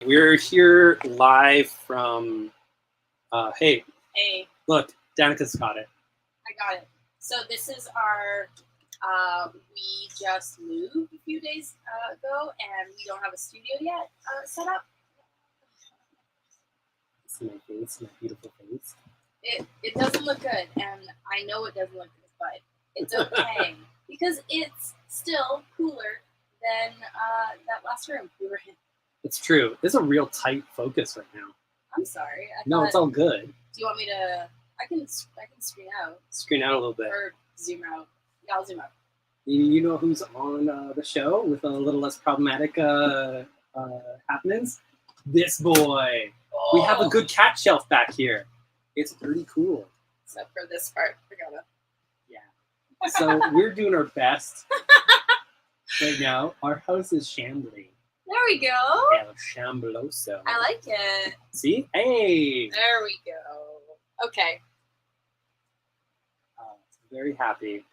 we're here live from. Hey, look, Danica's got it. I got it. So this is our. We just moved a few days ago, and we don't have a studio yet set up. See my face, my beautiful face. It doesn't look good, and I know it doesn't look good, but it's okay because it's still cooler than that last room we were in. It's true. It's a real tight focus right now. I'm sorry. No, it's all good. Do you want me to? I can screen out. Screen out a little bit. Or zoom out. Yeah, I'll zoom out. You know who's on the show with a little less problematic happenings? This boy. Oh. We have a good cat shelf back here. It's pretty cool. Except for this part. Forgot it. Yeah. So we're doing our best right now. Our house is shambling. There we go. El Shambloso. I like it. See? Hey! There we go. Okay. Very happy.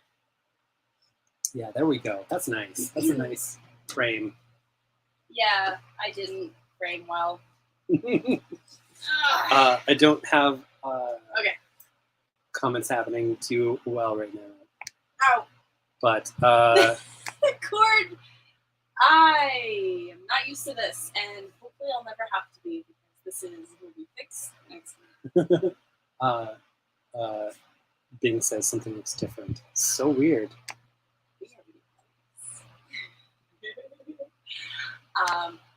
Yeah, there we go. That's nice. That's a nice frame. Yeah, I didn't frame well. I don't have okay. comments happening too well right now. Ow. But the cord. I am not used to this, and hopefully I'll never have to be because will be fixed next week. Bing says something looks different. So weird.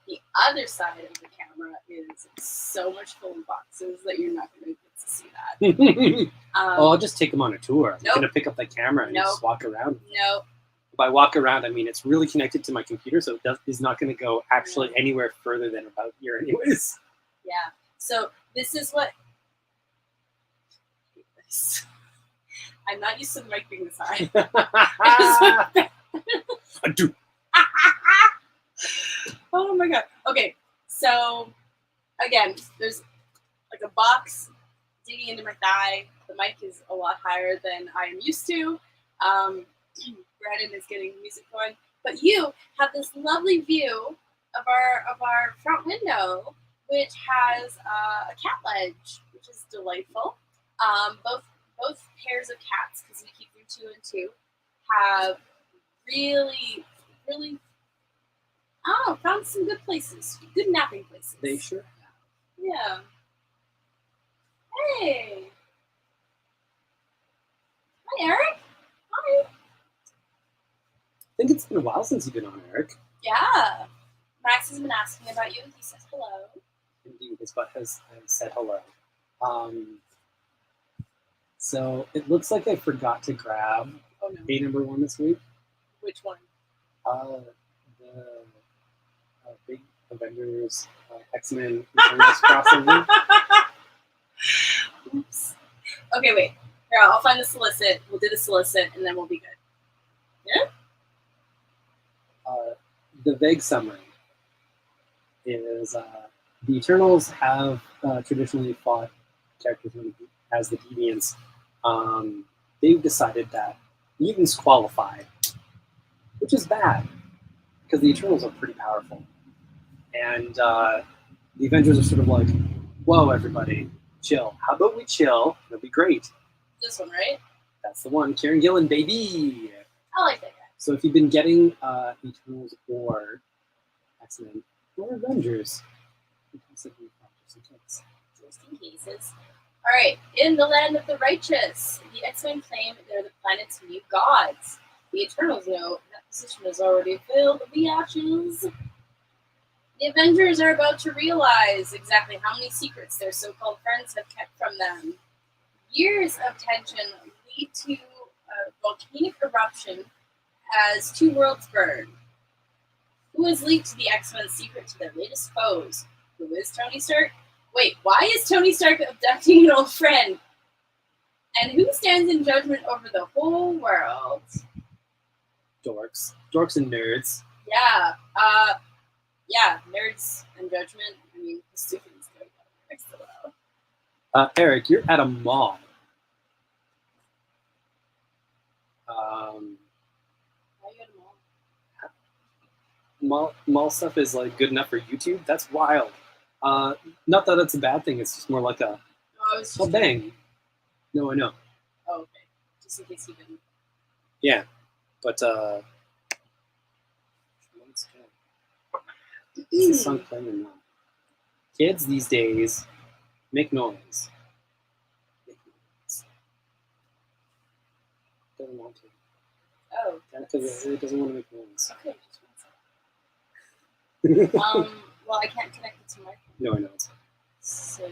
The other side of the camera is so much full of boxes that you're not going to get to see that. I'll just take them on a tour. Nope. I'm going to pick up the camera and just walk around. No. By walk around, I mean it's really connected to my computer, so it is not going to go actually anywhere further than about here anyways. Yeah. So this is what... I'm not used to the mic being this high. I do. Oh my god. Okay, so again, there's like a box digging into my thigh. The mic is a lot higher than I am used to. Brandon is getting music going, but you have this lovely view of our front window, which has a cat ledge, which is delightful. Both pairs of cats, because we keep them 2 and 2, have really found some good places, good napping places. They sure have. Yeah. Hey. Hi, Eric. Hi. I think it's been a while since you've been on, Eric. Yeah. Max has been asking about you. He says hello. Indeed, his butt has said hello. So it looks like I forgot to grab a number 1 this week. Which one? The big Avengers X-Men crossover. Oops. Okay, wait. Here, I'll find the solicit. We'll do the solicit, and then we'll be good. Yeah? The vague summary is the Eternals have traditionally fought characters as the Deviants. They've decided that mutants qualify, which is bad because the Eternals are pretty powerful. And the Avengers are sort of like, whoa, everybody, chill. How about we chill? It'll be great. This one, right? That's the one. Kieran Gillen, baby. I like that guy. So if you've been getting Eternals or X-Men or Avengers, just in cases. All right. In the land of the righteous, the X-Men claim they're the planet's new gods. The Eternals know that position is already filled with the ashes. The Avengers are about to realize exactly how many secrets their so-called friends have kept from them. Years of tension lead to a volcanic eruption as 2 worlds burn. Who has leaked the X-Men's secret to their latest foes? Who is Tony Stark? Wait, why is Tony Stark abducting an old friend? And who stands in judgment over the whole world? Dorks. Dorks and nerds. Yeah. Yeah, nerds and judgment. I mean, the stupid is going next to well. Eric, you're at a mall. Why are you at a mall? Mall stuff is like good enough for YouTube? That's wild. Not that it's a bad thing. It's just more like a, No, I was just well, dang. No, I know. Oh, okay. Just in case you didn't. Yeah, but is this song playing or not? Kids these days make noise. Doesn't want to. Oh. Because it doesn't want to make noise. Okay, just 1 second. Well, I can't connect it to my phone. No, I know. So.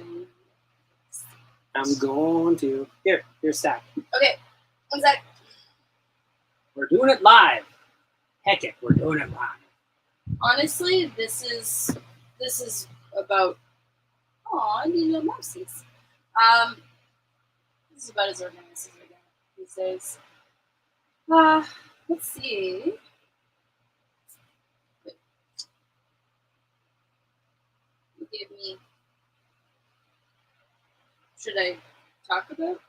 I'm going to. Here's Stack. Okay, 1 sec. We're doing it live. Heck it, we're doing it live. Honestly, this is about. Aw, I need no mercies. This is about as organized as I get these days. Let's see. You gave me. Should I talk about?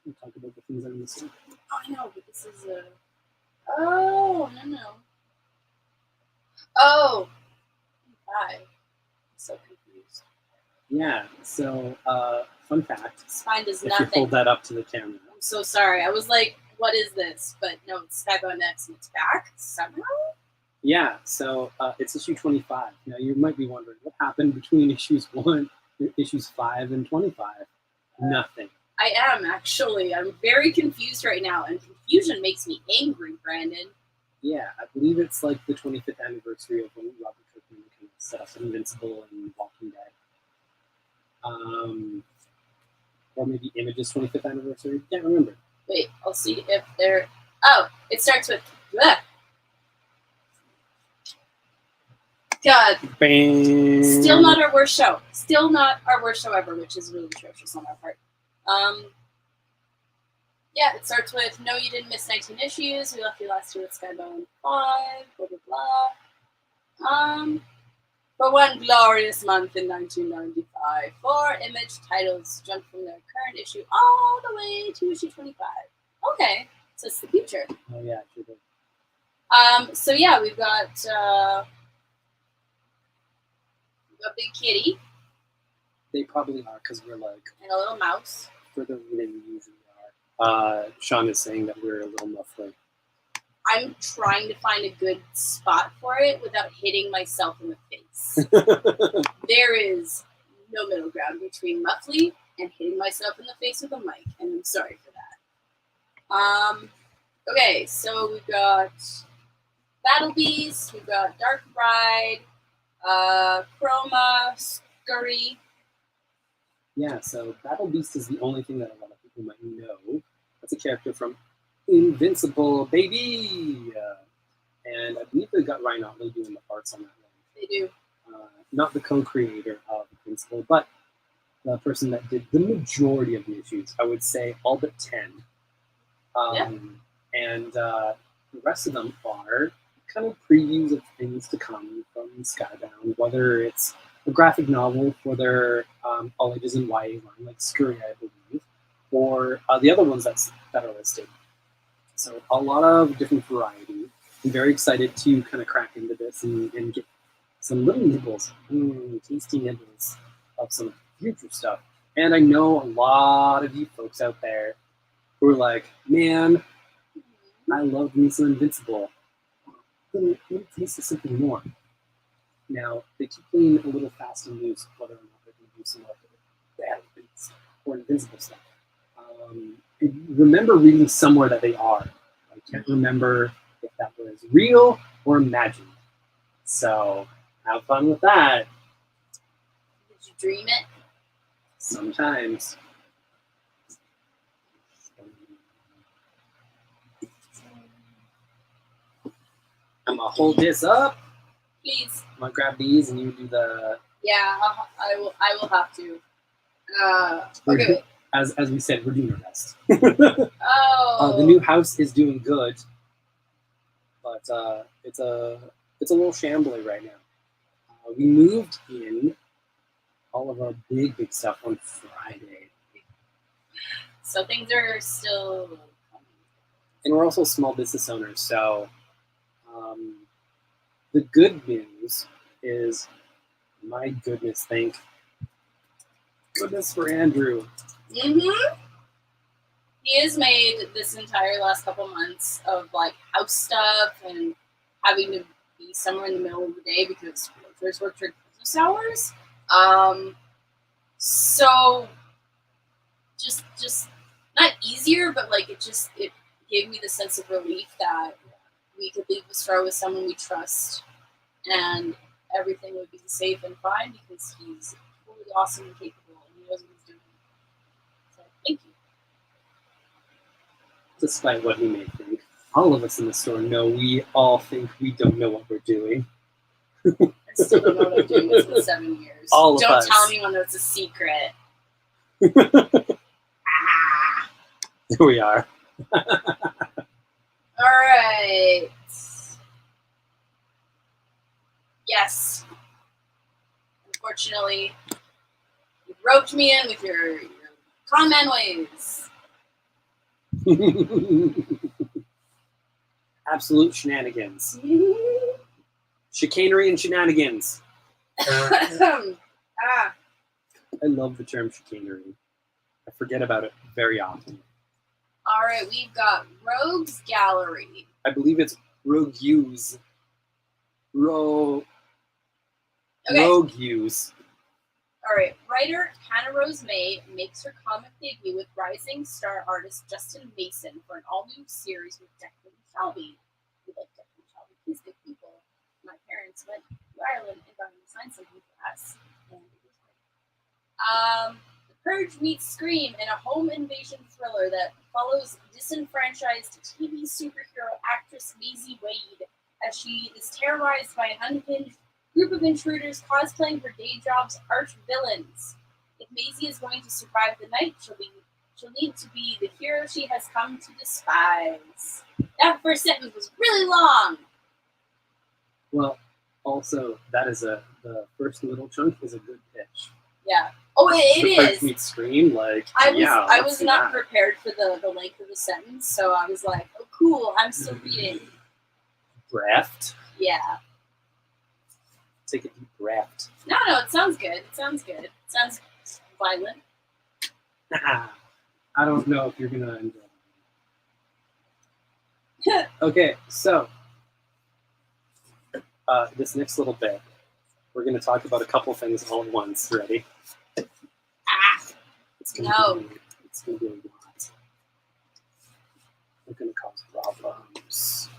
We'll talk about the things I'm missing. Oh, I know, but this is a. Oh, no. Oh! 5. I'm so confused. Yeah, so, fun fact. Spine does If nothing. you hold that up to the camera. I'm so sorry. I was like, what is this? But no, it's Skybound X and it's back somehow? Yeah, so it's issue 25. Now, you might be wondering, what happened between issues 5 and 25? Nothing. I am, actually. I'm very confused right now, and confusion makes me angry, Brandon. Yeah, I believe it's like the 25th anniversary of when Robert Kirkman kind of set up Invincible and Walking Dead. Or maybe Image's 25th anniversary. Can't remember. Wait, I'll see if they're... Oh, it starts with... Bleh. God. Bang. Still not our worst show. Still not our worst show ever, which is really atrocious on our part. Yeah, it starts with, no, you didn't miss 19 issues. We left you last year with Skybound 5, blah, blah, blah. For one glorious month in 1995, 4 Image titles jumped from their current issue all the way to issue 25. Okay, so it's the future. Oh, yeah, sure did. So yeah, we've got Big Kitty. They probably are, because we're like and a little mouse. Further than we usually are. Sean is saying that we're a little muffly. I'm trying to find a good spot for it without hitting myself in the face. There is no middle ground between muffly and hitting myself in the face with a mic, and I'm sorry for that. Okay, so we've got Battle Beast, we've got Dark Bride, Chroma, Scurry. Yeah, so Battle Beast is the only thing that a lot of people might know. That's a character from Invincible, baby! And I believe they've got Ryan Otley doing the parts on that one. They do. Not the co-creator of Invincible, but the person that did the majority of the issues. I would say all but 10. Yeah. And the rest of them are kind of previews of things to come from Skybound, whether it's a graphic novel for their all ages and YA line, like Scurry, I believe, or the other ones that are listed. So a lot of different variety. I'm very excited to kind of crack into this and get some little nibbles, tasty nibbles of some future stuff. And I know a lot of you folks out there who are like, man, I love me some Invincible. Let me taste something more. Now, they keep playing a little fast and loose whether or not they're going to do some of the Battle Beast or Invincible stuff. I remember reading somewhere that they are. I can't remember if that was real or imagined. So, have fun with that. Did you dream it? Sometimes. I'm going to hold this up. Please. I'm going to grab these and you do the... Yeah, I will have to. Okay. As we said, we're doing our best. Oh. The new house is doing good, but it's a little shambly right now. We moved in all of our big stuff on Friday, so things are still. And we're also small business owners, so the good news is My goodness, thank goodness for Andrew. Mm-hmm. He has made this entire last couple months of like house stuff and having to be somewhere in the middle of the day because realtors work during business hours. So just not easier, but like it gave me the sense of relief that we could leave the store with someone we trust and everything would be safe and fine because he's totally awesome and capable and he knows what he's doing. So thank you. Despite what he may think, all of us in the store know we all think we don't know what we're doing. I still don't know what I'm doing. It's been 7 years. All of don't us. tell anyone that it's a secret. Here we are. All right. Yes. Unfortunately, you roped me in with your con man ways. Absolute shenanigans. Chicanery and shenanigans. I love the term chicanery. I forget about it very often. All right, we've got Rogues Gallery. I believe it's Rogues. Rogues. All right, writer Hannah Rose May makes her comic debut with rising star artist Justin Mason for an all-new series with Declan Shelby. We like Declan Shelby. He's good people. My parents went to Ireland and got him to sign something for us. And it was great. The Purge meets Scream in a home invasion thriller that follows disenfranchised TV superhero actress Maisie Wade as she is terrorized by an unhinged group of intruders cosplaying her day job's arch villains. If Maisie is going to survive the night, she'll need to be the hero she has come to despise. That first sentence was really long. Well, also that is the first little chunk is a good pitch. Yeah. Oh, it is. Meets Scream, like I was not prepared for the length of the sentence, so I was like, oh, cool. I'm still reading. Breath. Yeah. Take a deep breath. No, it sounds good. It sounds violent. I don't know if you're gonna enjoy it. Okay, so this next little bit, we're gonna talk about a couple things all at once. Ready? It's gonna be a lot. It's gonna cause problems.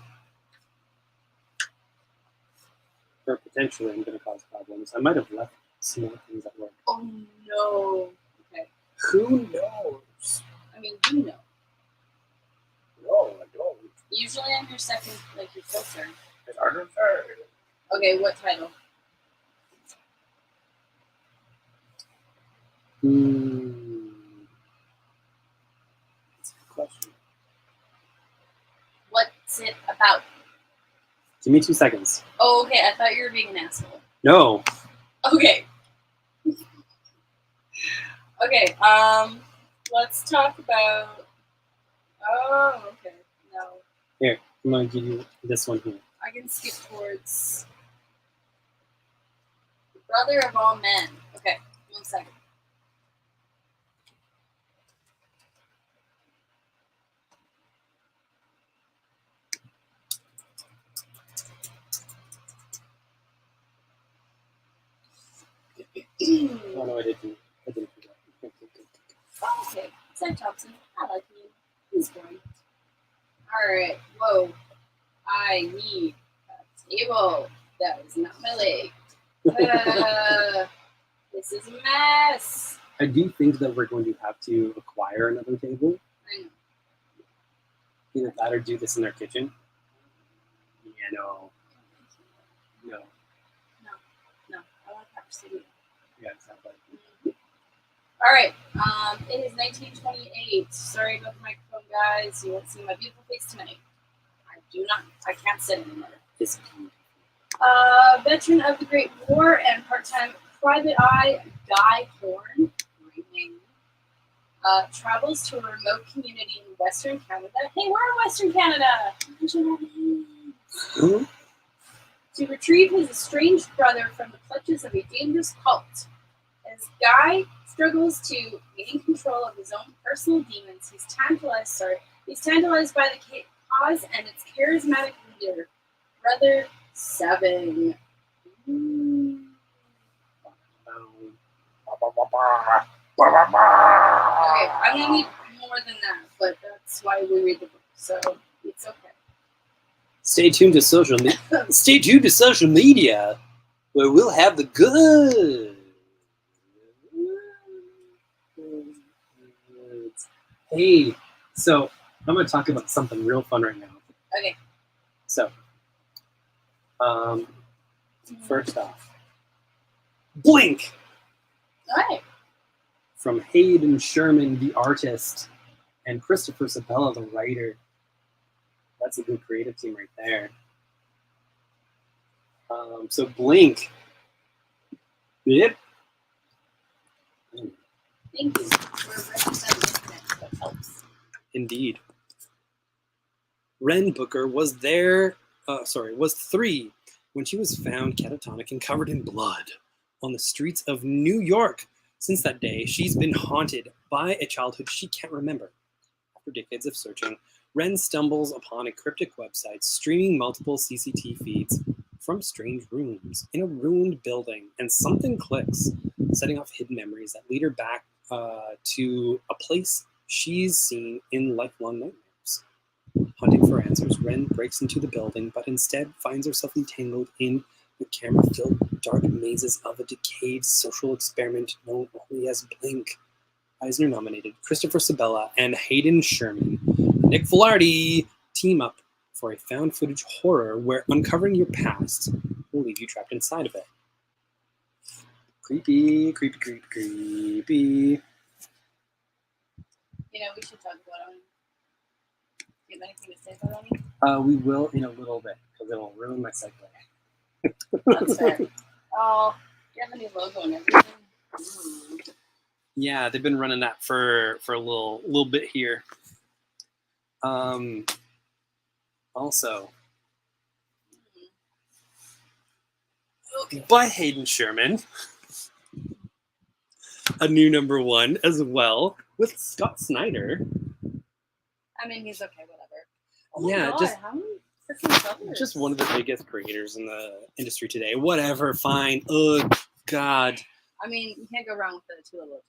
Or potentially I'm going to cause problems. I might have left some more things at work. Oh, no. Okay. Who knows? I mean, you know. No, I don't. Usually I'm your second, like your filter. It's harder third. Okay, what title? That's a good question. What's it about? Give me 2 seconds. Oh, okay. I thought you were being an asshole. No. Okay. Okay. Let's talk about. Oh, okay. No. Here, I'm gonna give you this one here. I can skip towards the brother of all men. Okay, 1 second. Oh no, I didn't forget. Oh, okay. Zach Thompson. I like him. He's great. Alright. Whoa. I need a table. That was not my leg. This is a mess. I do think that we're going to have to acquire another table. I know. Either that or do this in our kitchen. Yeah, no. I want to city. Yeah, exactly. All right. It is 1928. Sorry about the microphone, guys. You won't see my beautiful face tonight. I can't sit anymore. Veteran of the Great War and part-time private eye, Guy Horn, great name, travels to a remote community in Western Canada. Hey, we're in Western Canada. to retrieve his estranged brother from the clutches of a dangerous cult. As Guy struggles to gain control of his own personal demons, he's tantalized by the cause and its charismatic leader, Brother Seven. Okay, I'm gonna need more than that, but that's why we read the book, so it's okay. Stay tuned to social media. Stay tuned to social media, where we'll have the good. Hey, so I'm going to talk about something real fun right now. Okay. So, first off, Blink All right. from Hayden Sherman, the artist, and Christopher Sabella, the writer. That's a good creative team right there. So Blink. Yep. Thank you for representing that. That helps. Indeed. Wren Booker was there. Was 3 when she was found catatonic and covered in blood on the streets of New York. Since that day, she's been haunted by a childhood she can't remember. After decades of searching, Wren stumbles upon a cryptic website streaming multiple CCTV feeds from strange rooms in a ruined building, and something clicks, setting off hidden memories that lead her back to a place she's seen in lifelong nightmares. Hunting for answers, Wren breaks into the building, but instead finds herself entangled in the camera-filled dark mazes of a decayed social experiment known only as Blink. Eisner-nominated Christopher Sabella and Hayden Sherman, Nick Filardi team up for a found-footage horror where uncovering your past will leave you trapped inside of it. Creepy, creepy, creepy, creepy. You know, we should talk about Oni. Do you have anything to say about Oni? We will in a little bit, because it'll ruin my segue. That's fair. Oh, you have a new logo and everything. Yeah, they've been running that for a little bit here. Also, by Hayden Sherman, a new #1 as well with Scott Snyder. I mean, he's okay, whatever. Yeah, God, how many freaking covers? Just one of the biggest creators in the industry today. Whatever, fine. Ugh, God. I mean, you can't go wrong with the 2 level.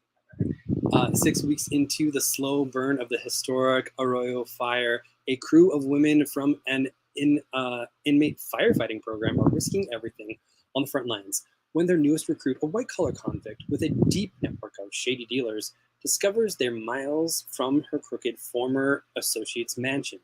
6 weeks into the slow burn of the historic Arroyo fire, a crew of women from an inmate firefighting program are risking everything on the front lines when their newest recruit, a white-collar convict with a deep network of shady dealers, discovers they're miles from her crooked former associate's mansion.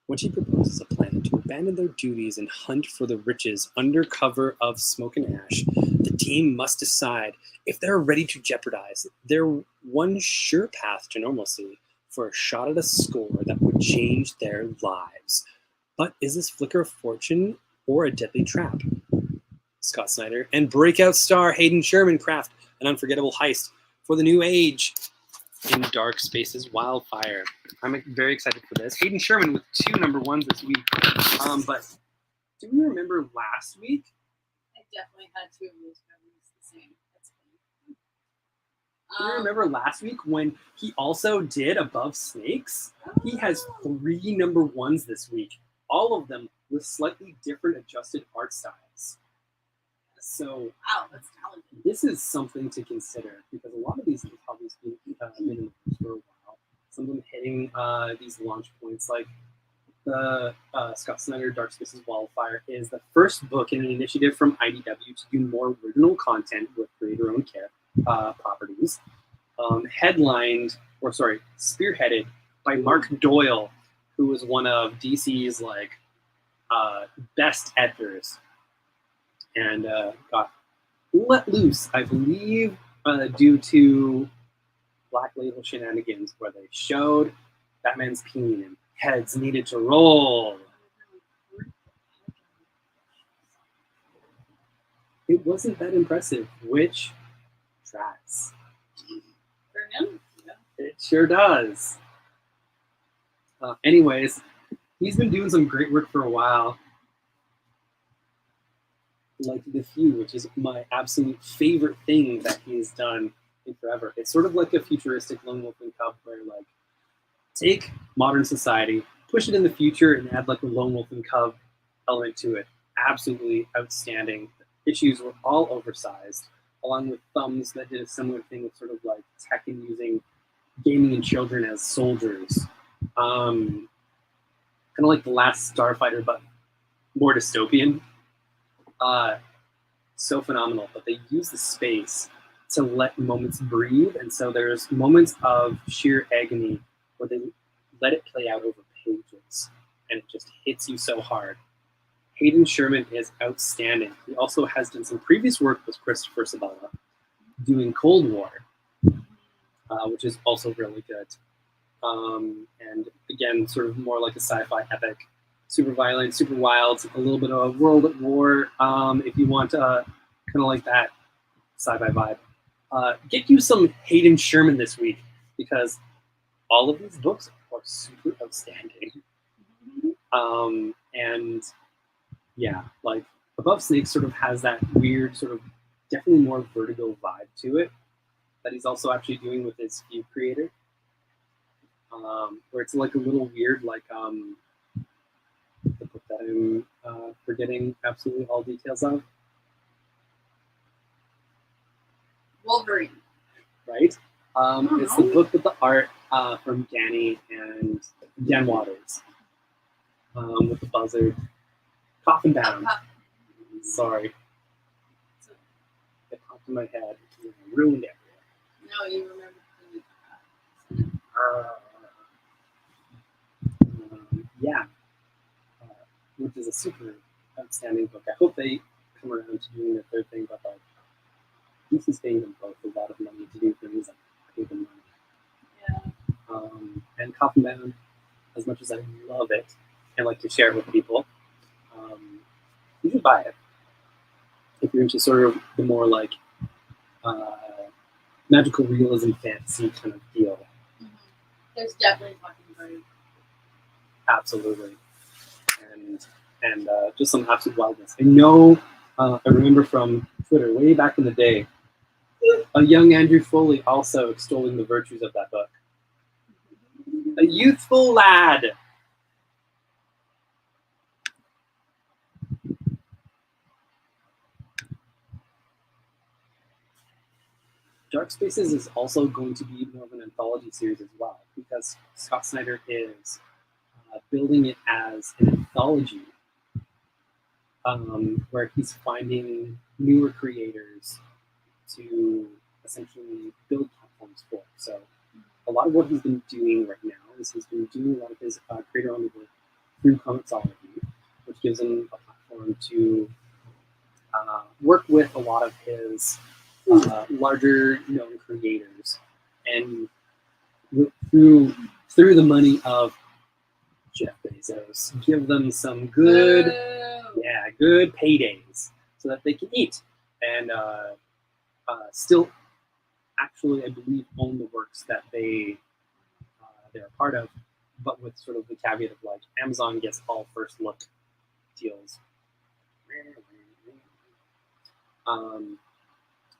When she proposes a plan to abandon their duties and hunt for the riches under cover of smoke and ash, the team must decide if they're ready to jeopardize their one sure path to normalcy for a shot at a score that would change their lives. But is this flicker of fortune or a deadly trap? Scott Snyder and breakout star Hayden Sherman craft an unforgettable heist for the new age in Dark Spaces Wildfire. I'm very excited for this. Hayden Sherman with 2 #1s this week. But do you remember last week? I definitely had 2 of those covers the same. That's funny. Do you remember last week when he also did Above Snakes? He has 3 #1s this week, all of them with slightly different adjusted art styles. So Wow, that's talented. this is something to consider because a lot of these have probably been in the news for a while. Some of them hitting these launch points, like the Scott Snyder Dark Spaces Wildfire is the first book in an initiative from IDW to do more original content with creator-owned properties. Spearheaded by Mark Doyle, who was one of DC's best editors, and got let loose, I believe, due to Black Label shenanigans, where they showed Batman's peen and heads needed to roll. It wasn't that impressive, which tracks. For him? Yeah. It sure does. Anyways, he's been doing some great work for a while. like The Few, which is my absolute favorite thing that he's done in forever. It's sort of like a futuristic Lone Wolf and Cub, where like take modern society, push it in the future, and add like a Lone Wolf and Cub element to it. Absolutely outstanding. The issues were all oversized, along with Thumbs that did a similar thing with sort of like tech and using gaming and children as soldiers. Kind of like The Last Starfighter, but more dystopian. So phenomenal, but they use the space to let moments breathe, and so there's moments of sheer agony where they let it play out over pages, and it just hits you so hard. Hayden Sherman is outstanding. He also has done some previous work with Christopher Sabella, doing Cold War, which is also really good. And again, sort of more like a sci-fi epic. Super violent, super wild, a little bit of a world at war, if you want kind of like that sci-fi vibe. Get you some Hayden Sherman this week, because all of these books are super outstanding. And yeah, like Above Snakes sort of has that weird sort of definitely more Vertigo vibe to it that he's also actually doing with his Few creator, where it's like a little weird, like the book that I'm forgetting absolutely all details of. Wolverine. Right? It's the book with the art from Danny and Dan Waters, with the buzzard. Coffin Bound. Sorry. It popped in my head. I ruined it. No, you remember. Yeah. Which is a super outstanding book. I hope they come around to doing their third thing, but like, DC's paying them both a lot of money to do things that pay them money. Yeah. And Coffin Bound, as much as I love it and like to share it with people, you should buy it if you're into sort of the more like magical realism fantasy kind of deal. Mm-hmm. There's definitely talking about it. Absolutely. And just some absolute wildness. I know, I remember from Twitter way back in the day, a young Andrew Foley also extolling the virtues of that book. A youthful lad. Dark Spaces is also going to be more of an anthology series as well, because Scott Snyder is building it as an anthology, where he's finding newer creators to essentially build platforms for. So a lot of what he's been doing right now is he's been doing a lot of his creator-owned work through Comixology, which gives him a platform to work with a lot of his larger known creators, and through the money of Jeff Bezos, give them some good paydays so that they can eat and still actually, I believe, own the works that they're a part of, but with sort of the caveat of like Amazon gets all first look deals.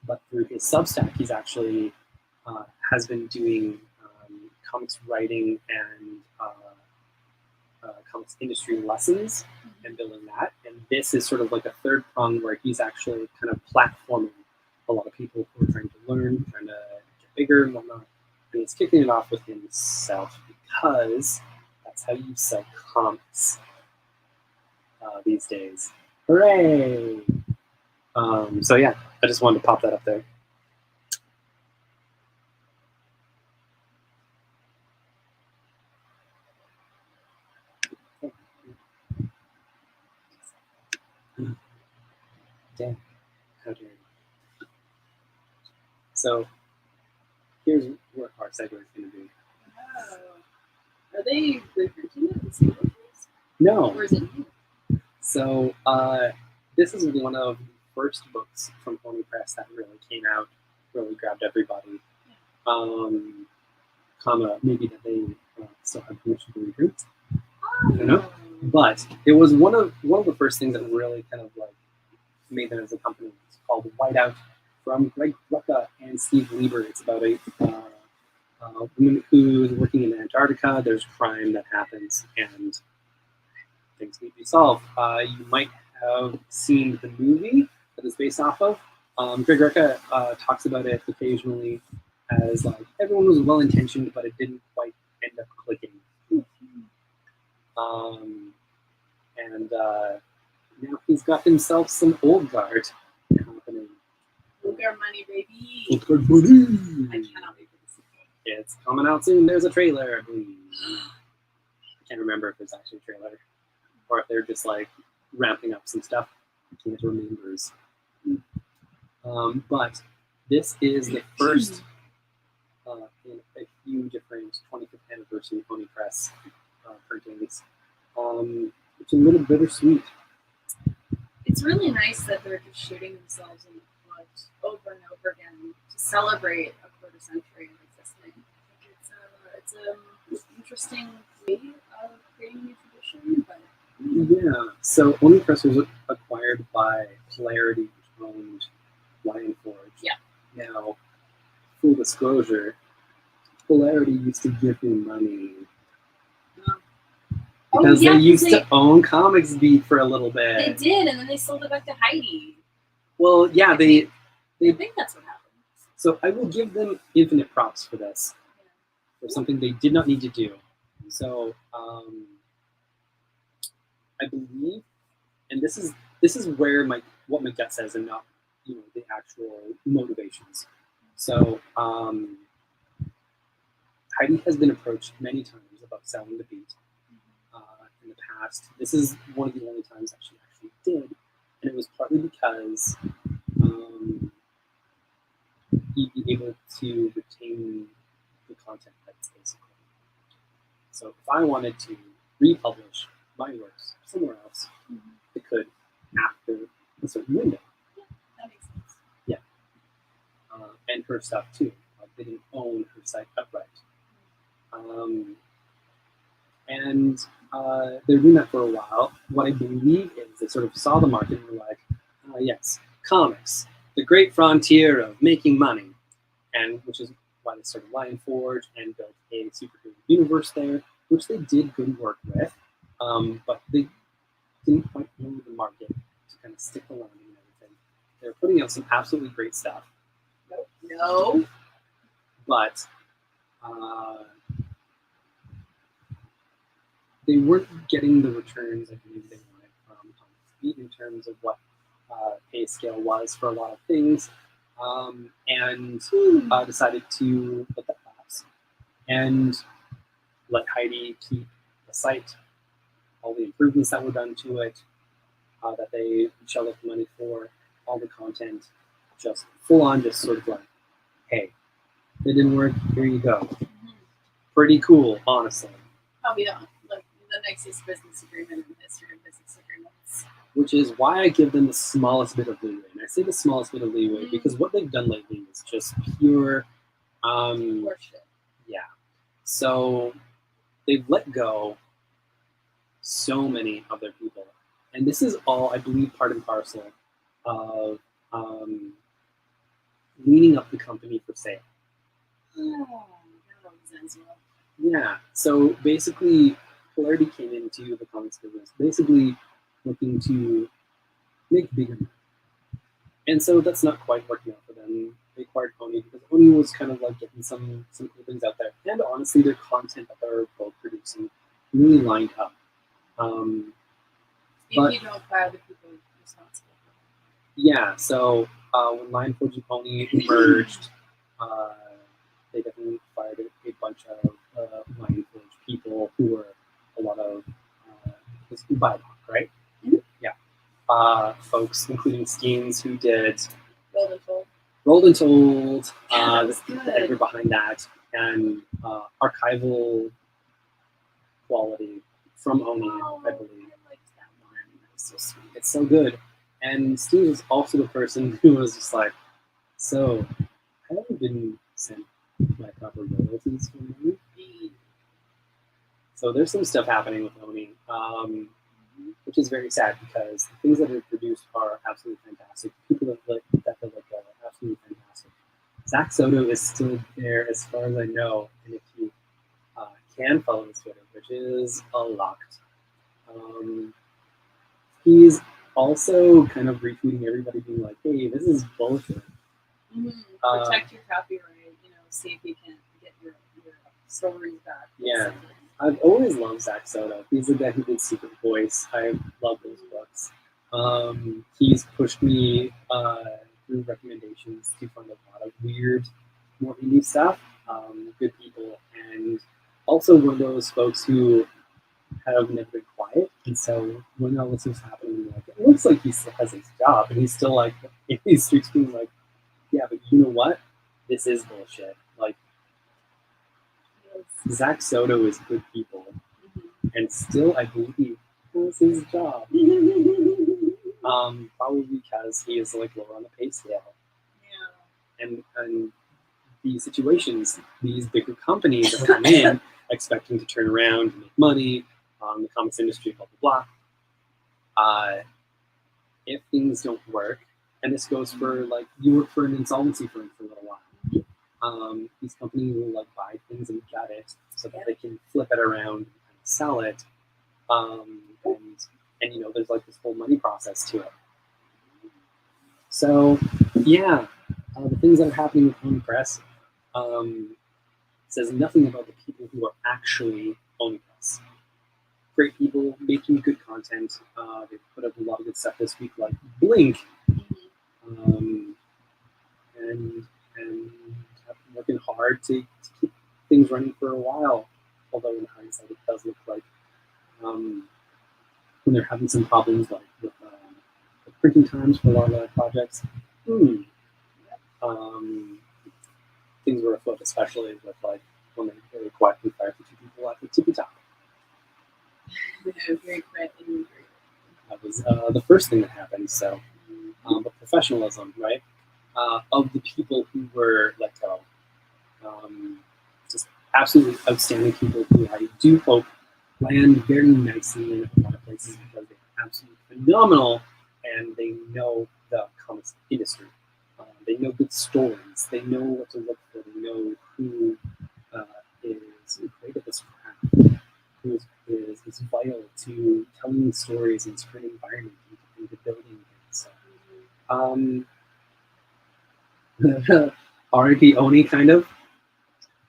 But through his Substack, he's actually has been doing comics writing and comics industry lessons and building that. And this is sort of like a third prong where he's actually kind of platforming a lot of people who are trying to learn, trying to get bigger and whatnot. And he's kicking it off with himself, because that's how you sell comics these days. Hooray! So yeah, I just wanted to pop that up there. Damn, how dare you. So here's where our segue is going to be. Oh. Are they reprinting it in single issues? No. Or is it new? So this is one of the first books from Pony Press that really came out, really grabbed everybody. Maybe that they still have permission to reprint. I don't know. But it was one of the first things that really kind of like made them as a company. It's called Whiteout from Greg Rucka and Steve Lieber. It's about a woman who is working in Antarctica. There's crime that happens and things need to be solved. You might have seen the movie that it's based off of. Greg Rucka talks about it occasionally as like everyone was well intentioned, but it didn't quite end up clicking. And now he's got himself some old guard happening. Old guard money, baby. Old guard money. I cannot wait for this. It's coming out soon. There's a trailer, I believe. I can't remember if there's actually a trailer or if they're just like ramping up some stuff. I can't remember. But this is the first in a few different 25th anniversary Pony Press printings. It's a little bittersweet. It's really nice that they're just shooting themselves in the foot over and over again to celebrate a quarter century of existing. I think it's an interesting way of creating a new tradition, but Yeah. So Pony Press was acquired by Polarity, which owned Lion Forge. Yeah. Now, full disclosure, Polarity used to give me money. Because they used to own Comics Beat for a little bit. They did, and then they sold it back to Heidi. Well, yeah, I think that's what happened. So I will give them infinite props for this, for something they did not need to do. So I believe, and this is where what my gut says, and not the actual motivations. So Heidi has been approached many times about selling the Beat. In the past, this is one of the only times that she actually did, and it was partly because he'd be able to retain the content rights, basically. So if I wanted to republish my works somewhere else, it could after a certain window. Yeah, that makes sense. Yeah, and her stuff too. Like they didn't own her site outright. And they're doing that for a while. What I believe is they sort of saw the market and were like, yes, comics, the great frontier of making money. And which is why they started Lion Forge and built a superhero universe there, which they did good work with. But they didn't quite know the market to kind of stick around and everything. They're putting out some absolutely great stuff. No. But they weren't getting the returns I believe they wanted from Comics Beat in terms of what pay scale was for a lot of things, and decided to let that pass and let Heidi keep the site, all the improvements that were done to it, that they shelled out the money for, all the content, just full on, just sort of like, hey, it didn't work, here you go. Pretty cool, honestly. Probably not. The nicest business agreement in the history of business agreements. Which is why I give them the smallest bit of leeway. And I say the smallest bit of leeway because what they've done lately is just pure Horseshit. Yeah. So they've let go so many of their people. And this is all, I believe, part and parcel of leaning up the company for sale. Oh, that sounds well. Yeah. So basically, Polarity came into the comics business basically looking to make bigger money. And so that's not quite working out for them. They acquired Pony because Pony was kind of like getting some cool things out there. And honestly, their content that they're both producing really lined up. If you don't fire the people responsible. Yeah, so when Lion Forge and Pony merged, they definitely fired a bunch of Lion Forge people who were a lot of Scooby-Doo, right? Mm-hmm. Yeah. Folks, including Skeens, who did Rolled and Told. The editor behind that, and archival quality from Oni, I believe. I liked that one. That was so sweet. It's so good. And Steve was also the person who was just like, so, I haven't been sent my proper royalties from you. So there's some stuff happening with Oni. which is very sad because the things that are produced are absolutely fantastic. People that look are absolutely fantastic. Zach Soto is still there as far as I know, and if you can follow his Twitter, which is unlocked. He's also kind of retweeting everybody, being like, "Hey, this is bullshit." Protect your copyright. See if you can get your stories back. Yeah, I've always loved Zach Soto. He's the guy who did Secret Voice. I love those books. He's pushed me through recommendations to find a lot of weird, more indie stuff. Good people, and also one of those folks who have never been quiet. And so when all this was happening, like, it looks like he still has his job, and he's still like in these streets being like, "Yeah, but you know what? This is bullshit." Like, Zach Soto is good people, and still I believe he has his job. Probably because he is like lower on the pay scale. Yeah. And these situations, these bigger companies that come in expecting to turn around and make money, the comics industry, blah blah blah. If things don't work, and this goes for like you work for an insolvency firm for a little while. These companies will like buy things and gut it so that they can flip it around and sell it. And there's like this whole money process to it. So yeah, the things that are happening with Pony Press says nothing about the people who are actually owning Press. Great people making good content. They put up a lot of good stuff this week, like Blink, and have been working hard to keep things running for a while. Although in hindsight, it does look like when they're having some problems, like with printing times for a lot of their projects. Things were afoot, especially with like when they were quietly fired for 2 people at the tippy top. Very quick and That was the first thing that happened. So, but professionalism, right? Of the people who were let go, just absolutely outstanding people who I do hope land very nicely in a lot of places because they're absolutely phenomenal and they know the comics industry. They know good stories. They know what to look for. They know who is great at this craft, who is vital to telling stories in a certain environment and to building things. So, R.I.P. Oni, kind of.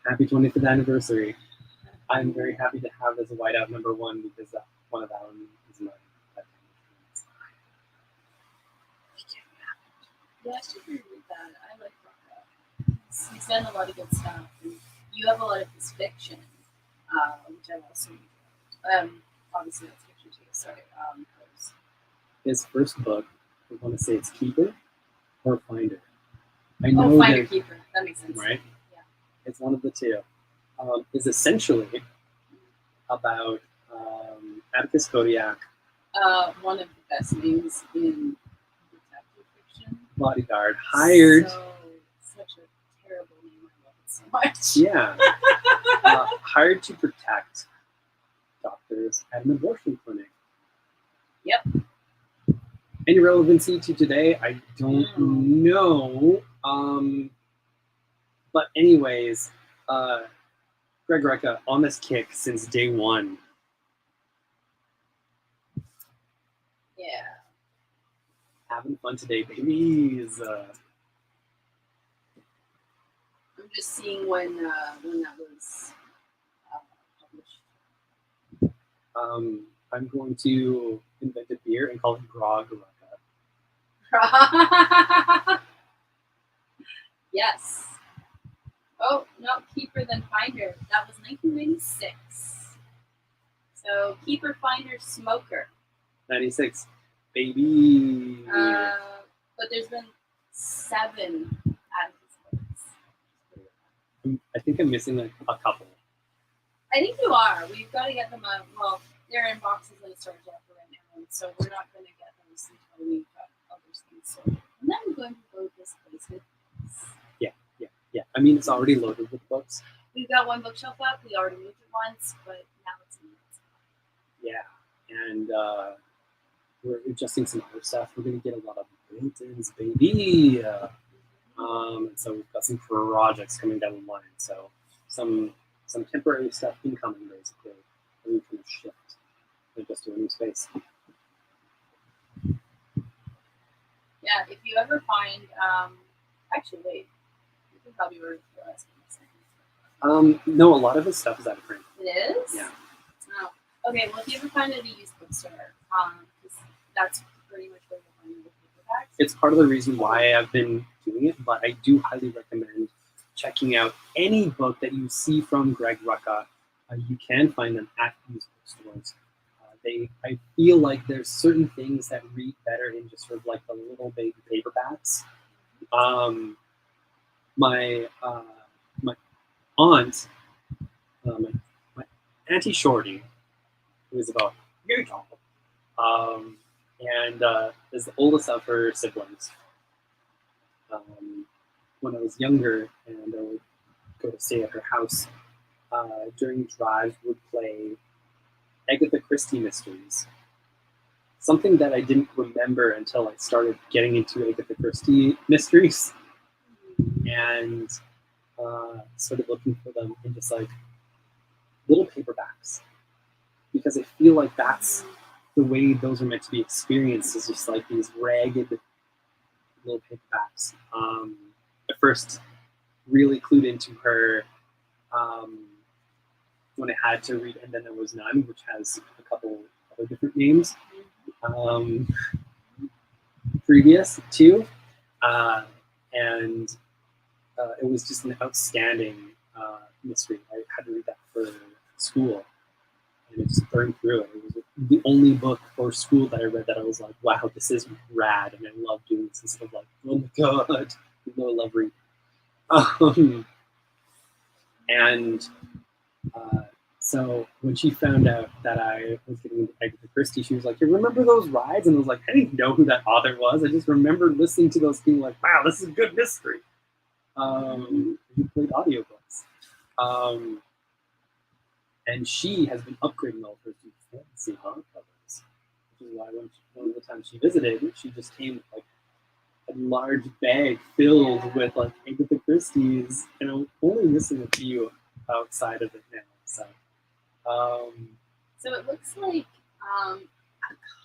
Happy 25th anniversary. I'm very happy to have as a whiteout number 1 because one of them is my Yeah, I should agree with that. I like Rocco. He's done a lot of good stuff. And you have a lot of his fiction, which I've also enjoyed. Obviously, that's fiction too. Sorry. His first book, I want to say it's Keeper or Finder. I know Finder Keeper. That makes sense. Right? Yeah. It's one of the two. Is essentially about Atticus Kodiak. One of the best names in detective fiction. Bodyguard. Hired. Such a terrible name. I love it so much. Yeah. Hired to protect doctors at an abortion clinic. Yep. Any relevancy to today? I don't know. But anyways, Greg Rucka on this kick since day 1. Yeah. Having fun today, babies. I'm just seeing when that was published. I'm going to invent a beer and call it Grog Rucka. Yes. Oh, no, Keeper then Finder. That was 1996. So Keeper, Finder, Smoker. 96. Baby. But there's been 7 out of his books. I think I'm missing a couple. I think you are. We've got to get them out. Well, they're in boxes in a storage locker right now, so we're not going to get those until we've got other things sorted. And then I'm going to load this place with books. Yeah. I mean, it's already loaded with books. We've got one bookshelf up. We already moved it once, but now it's in the Yeah, and we're adjusting some other stuff. We're going to get a lot of built-ins, baby. So we've got some projects coming down the line. So some temporary stuff incoming, basically. And we can shift and just to a new space. Yeah, if you ever find, actually, wait, you can probably read the rest of this. No, a lot of his stuff is out of print. It is? Yeah. Oh. Okay, well, if you ever find it at a used bookstore, that's pretty much where you'll find the paperbacks. It's part of the reason why I've been doing it, but I do highly recommend checking out any book that you see from Greg Rucka. You can find them at used bookstores. I feel like there's certain things that read better in just sort of like the little baby paperbacks. My aunt, my Auntie Shorty, who is about very tall, and is the oldest of her siblings. When I was younger and I would go to stay at her house, during drives would play Agatha Christie mysteries. Something that I didn't remember until I started getting into Agatha Christie mysteries and started looking for them in just like little paperbacks, because I feel like that's the way those are meant to be experienced, is just like these ragged little paperbacks. I first really clued into her when I had to read And Then There Was None, which has a couple other different names previous to, and it was just an outstanding mystery. I had to read that for school, and it just burned through it. It was the only book for school that I read that I was like, wow, this is rad, and I love doing this instead of like, oh my god, even though I love reading. So when she found out that I was getting into Agatha Christie, she was like, you remember those rides? And I was like, I didn't know who that author was. I just remembered listening to those being like, wow, this is a good mystery. We played audiobooks. And she has been upgrading all of her fantasy hardcovers, which is why one of the times she visited, she just came with like a large bag filled with like Agatha Christie's, and I'm only missing a few outside of it now. So it looks like a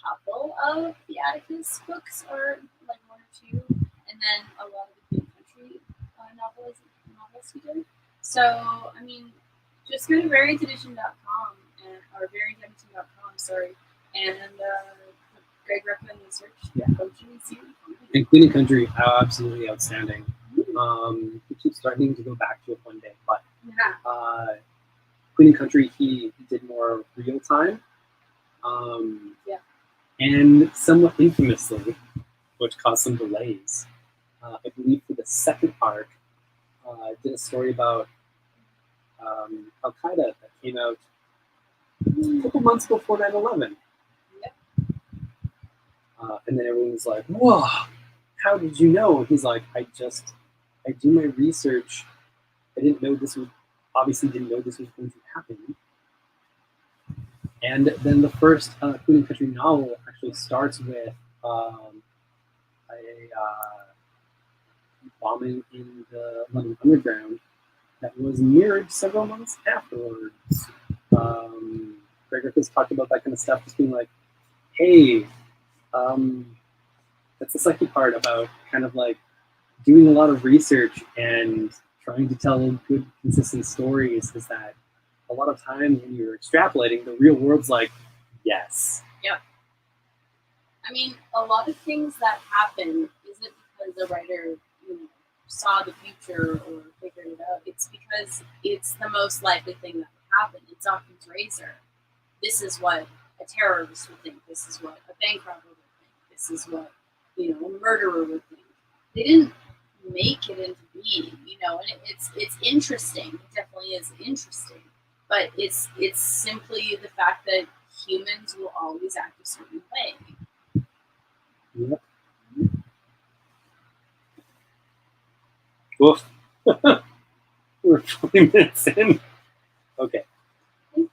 couple of the Atticus books are like one or two, and then a lot of the Queen Country novels he did. So, I mean, just go to variantedition.com or variantedition.com, sorry, and Greg Rucka in the search. Yeah. See and Queen and Country, absolutely outstanding. He keeps starting to go back to it one day, but Queen and Country, he did more real time. And somewhat infamously, which caused some delays, I believe for the second arc, did a story about Al Qaeda that came out a couple months before 9/11. And then everyone's like, whoa, how did you know? He's like, I do my research. I didn't know this was going to happen. And then the first Queen and Country novel actually starts with a bombing in the London Underground that was mirrored several months afterwards. Greg Rucka's talked about that kind of stuff, just being like, hey, that's the second part about kind of like doing a lot of research and trying to tell good, consistent stories, is that a lot of times when you're extrapolating, the real world's like, yes. Yep. I mean, a lot of things that happen isn't because the writer saw the future or figured it out. It's because it's the most likely thing that would happen. It's Occam's razor. This is what a terrorist would think. This is what a bank robber would think. This is what a murderer would think. They didn't make it into being, and it's interesting. It definitely is interesting, but it's simply the fact that humans will always act a certain way. Yep. Woof. We're 20 minutes in. Okay. All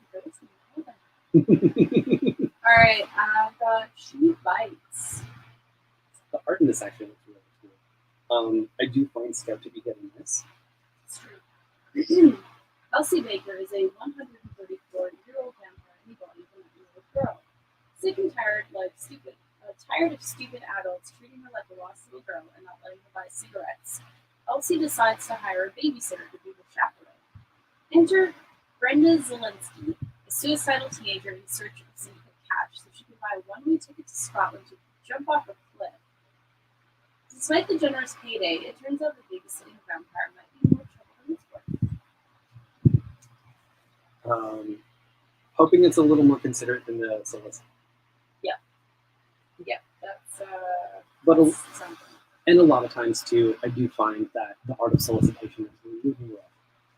Alright, I've got She Bites. The art in this actually looks really cool. I do find Scout to be getting this. It's true. Elsie Baker is a 134-year-old vampire embodied in a little girl. Sick and tired of stupid adults treating her like a lost little girl and not letting her buy cigarettes, Elsie decides to hire a babysitter to be her chaperone. Enter Brenda Zielinski, a suicidal teenager in search of some quick cash so she can buy a one-way ticket to Scotland to jump off a cliff. Despite the generous payday, it turns out the babysitting vampire might be more trouble than it's worth. Hoping it's a little more considerate than the Solicit. Yeah, that's But that's something. and a lot of times too, I do find that the art of solicitation is really rough.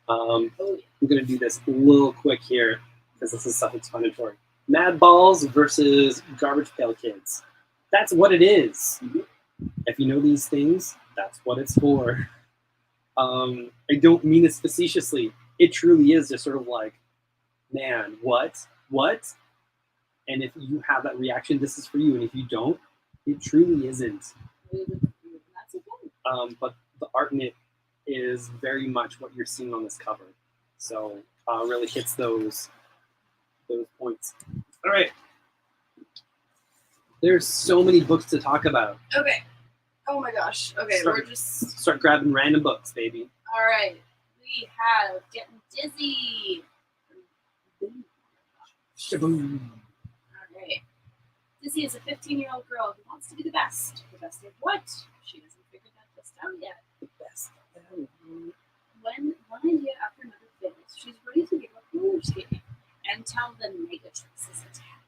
Oh, yeah. I'm gonna do this a little quick here because this is self-explanatory. Mad Balls versus Garbage Pail Kids. That's what it is. Mhm. If you know these things, that's what it's for. I don't mean it facetiously. It truly is just sort of like, man, what? And if you have that reaction, this is for you. And if you don't, it truly isn't. That's okay. But the art in it is very much what you're seeing on this cover. So really hits those points. All right. There's so many books to talk about. Okay. Oh my gosh. Okay, we're just. Start grabbing random books, baby. All right. We have Getting Dizzy. Shaboom. All right. Dizzy is a 15-year-old girl who wants to be the best. The best of what? She hasn't figured that just out yet. The best. When one idea after another fails, she's ready to give up roller skating and tell the Negatrix is attack.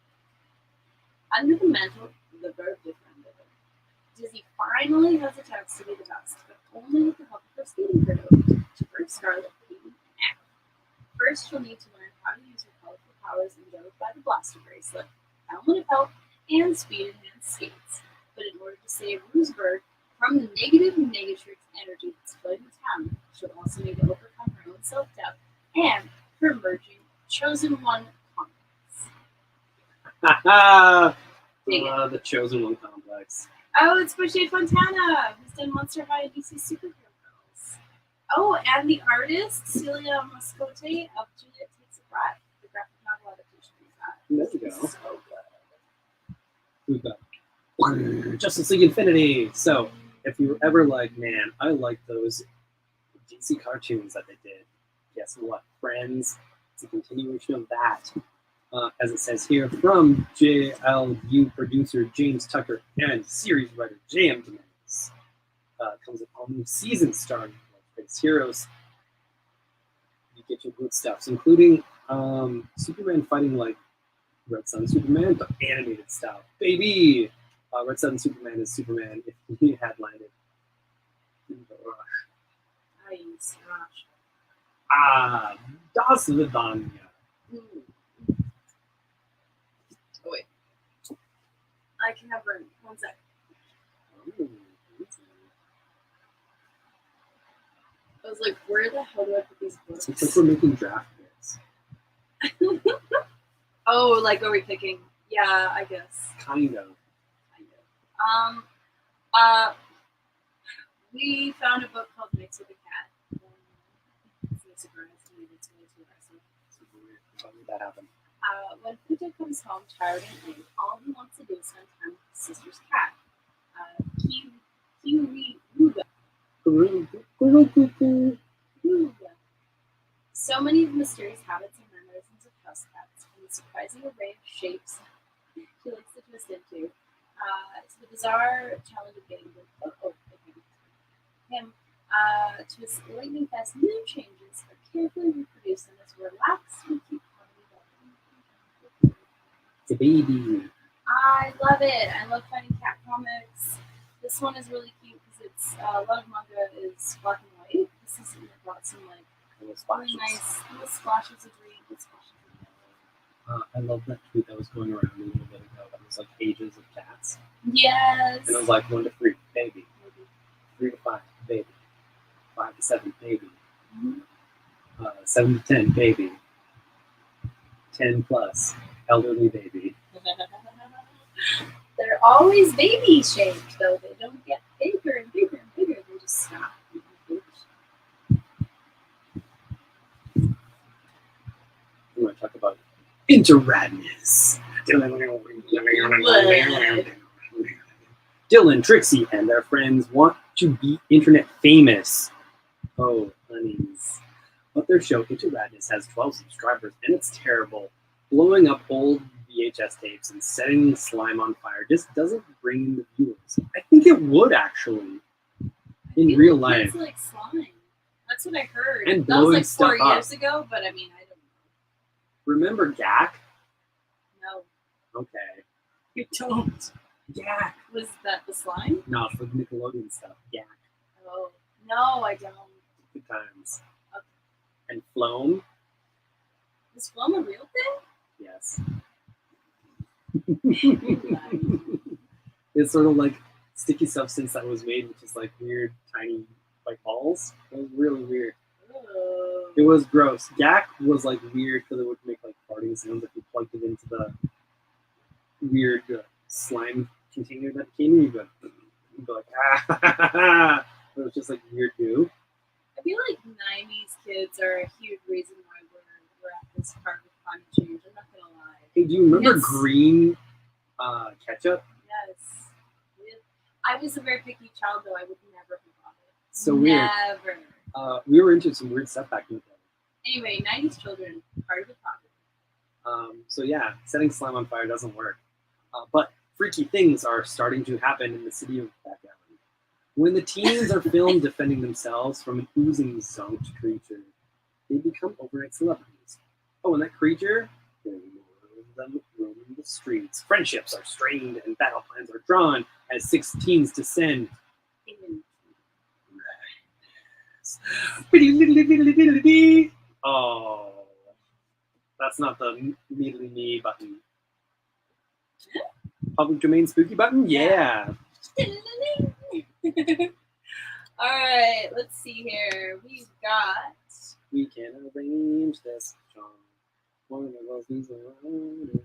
Under the mantle, the verb different. Dizzy finally has a chance to be the best, but only with the help of her skating crew, Chipper, Scarlet, Peyton, and Agatha. First, she'll need to learn how to use her colorful powers endowed by the blaster bracelet, helmet of help, and speed enhanced skates. But in order to save Roseburg from the negative Negatrix energy that's flooding the town, she'll also need to overcome her own self-doubt and her emerging Chosen One complex. The Chosen One complex. Oh, it's Boucher Fontana, who's done Monster High and DC Supergirl Girls. Oh, and the artist, Celia Moscote of Juliet Takes a Breath, the graphic novel adaptation of that. There you go. So good. We've got Justice League Infinity. So if you were ever like, man, I like those DC cartoons that they did, guess what? Friends, it's a continuation of that. As it says here, from JLU producer James Tucker and series writer J.M. Dominguez, comes a all new season starring World Heroes. You get your good stuffs, including Superman fighting like Red Sun Superman, but animated style. Baby! Red Sun Superman is Superman if he had landed in the rush. Nice. Das Vidania. Oh, wait. I can have room. 1 sec. I was like, where the hell do I put these books? It's like we're making draft picks. Oh, like are we picking? Yeah, I guess. Kind of. We found a book called Nights with a Cat. It's no surprise to me that's way too aggressive. How did that happen? When Pluto comes home tired and late, all he wants to do is spend time with his sister's cat, Kiwiruga. So many mysterious habits and mannerisms of house cats, and the surprising array of shapes she likes to twist into. To the bizarre challenge of getting him to his lightning fast mood changes are carefully reproduced in this relaxed and cute comedy. It's a baby. I love it. I love finding cat comics. This one is really cute because it's a lot of manga is black and white. This is brought some like really nice little splashes of green, little splashes of yellow. I love that tweet that was going around a little bit ago. That was like ages of cats. Yes. And it was like 1 to 3, baby. 3 to 5, baby. 5 to 7, baby. 7 to 10, baby. 10 plus, elderly baby. They're always baby shaped, though. They don't get bigger and bigger and bigger. They just stop. We're going to talk about interradness. Dylan, Trixie, and their friends want to be internet famous. Oh, honeys. But their show, Interradness, has 12 subscribers, and it's terrible. Blowing up old VHS tapes and setting slime on fire just doesn't bring in the viewers. I think it would, actually, in real life. It's like slime. That's what I heard. And that was blowing like 4 stuff years up. ago, but I mean, I don't know. Remember Gak? No. Okay. You don't. Gak. Was that the slime? No, for the Nickelodeon stuff. Gak. Oh. No, I don't. Good times. Okay. And Floam? Is Flum a real thing? Yes. You're lying. It's sort of like sticky substance that was made with just like weird tiny like balls. It was really weird. Oh. It was gross. Gak was like weird because it would make like farting sounds if you plugged it into the weird slime container that it came in. You'd be like, ah. It was just like weird goo. I feel like 90s kids are a huge reason why we're at this part with climate change. I'm not gonna lie. Hey, do you remember It's- green ketchup? Yes. I was a very picky child, though. I would never have bought it. So weird. Never. We were into some weird stuff back in the day. Anyway, 90s children, part of the problem. So yeah, setting slime on fire doesn't work. But freaky things are starting to happen in the city of Back Alley. When the teens are filmed defending themselves from an oozing zonked creature, they become overnight celebrities. Oh, and that creature? There are more of them roaming the streets. Friendships are strained and battle plans are drawn as 6 teens descend. Oh, that's not the immediately me button. Public domain spooky button? Yeah. All right, let's see here. We've got. We can arrange this, John. One of those things around.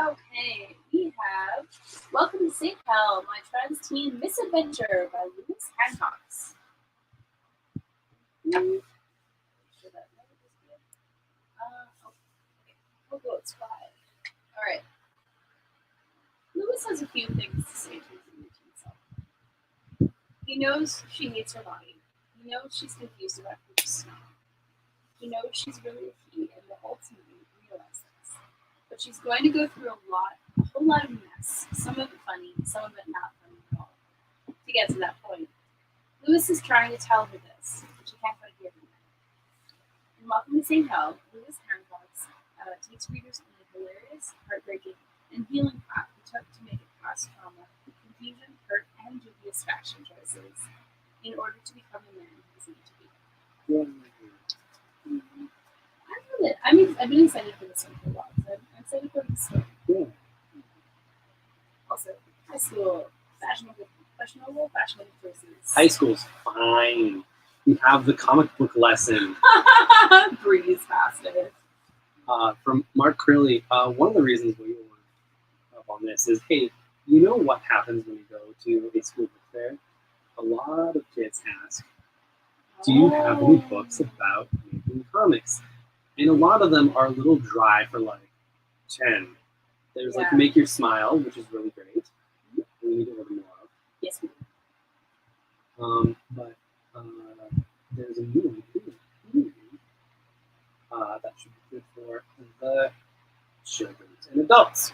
Okay, we have Welcome to St. Hell, My Trans Teen Misadventure by Lewis Hancox. Okay. We'll go with 5. Alright. Lewis has a few things to say to himself. He knows she hates her body. He knows she's confused about who she's not. He knows she's really a he and will ultimately realize this. But she's going to go through a whole lot of mess. Some of it funny, some of it not funny at all. To get to that point. Lewis is trying to tell her this, but she can't quite hear him. In Welcome to St. Hell, Lewis Hancox takes readers on a hilarious, heartbreaking, and healing path he took to make it past trauma, confusion, hurt, and dubious fashion choices in order to become the man he was meant to be. I love it. I've been excited for this one for a while. So I'm excited for this story. Yeah. Also, high school, questionable fashion choices. High school's fine. We have the comic book lesson. Breeze past it. From Mark Crilly. One of the reasons we were up on this is, hey, you know what happens when you go to a school book fair? A lot of kids ask, do you have any books about making comics? And a lot of them are a little dry for like 10. There's like Make Your Smile, which is really great. We need to order more of. Yes, we do. But there's a new one that should be good for the children and adults.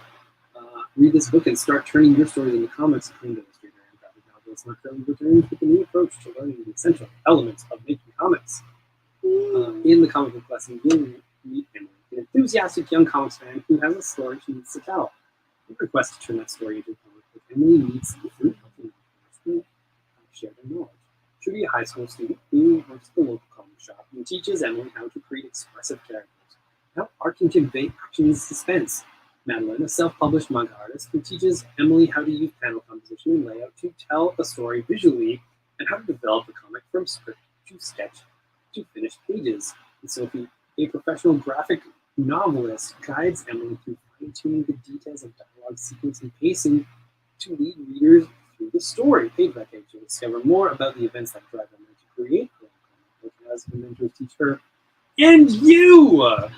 Read this book and start turning your stories into comics. According to illustrator and graphic novelist Mark Crilly returns with a new approach to learning the essential elements of making comics. In the comic book lesson, you'll meet Emily, an enthusiastic young comics fan who has a story she needs to tell. You request to turn that story into a comic book. Emily meets the fruit helping share their knowledge. Trudy, a high school student who works at the local comic shop and teaches Emily how to create expressive characters, how art can convey action and suspense. Madeline, a self-published manga artist, who teaches Emily how to use panel composition and layout to tell a story visually and how to develop a comic from script to sketch to finished unfinished pages. And Sophie, a professional graphic novelist, guides Emily through fine-tuning the details of dialogue, sequence, and pacing to lead readers through the story, page by page, to discover more about the events that drive Emily to create what has her mentors teach her and you about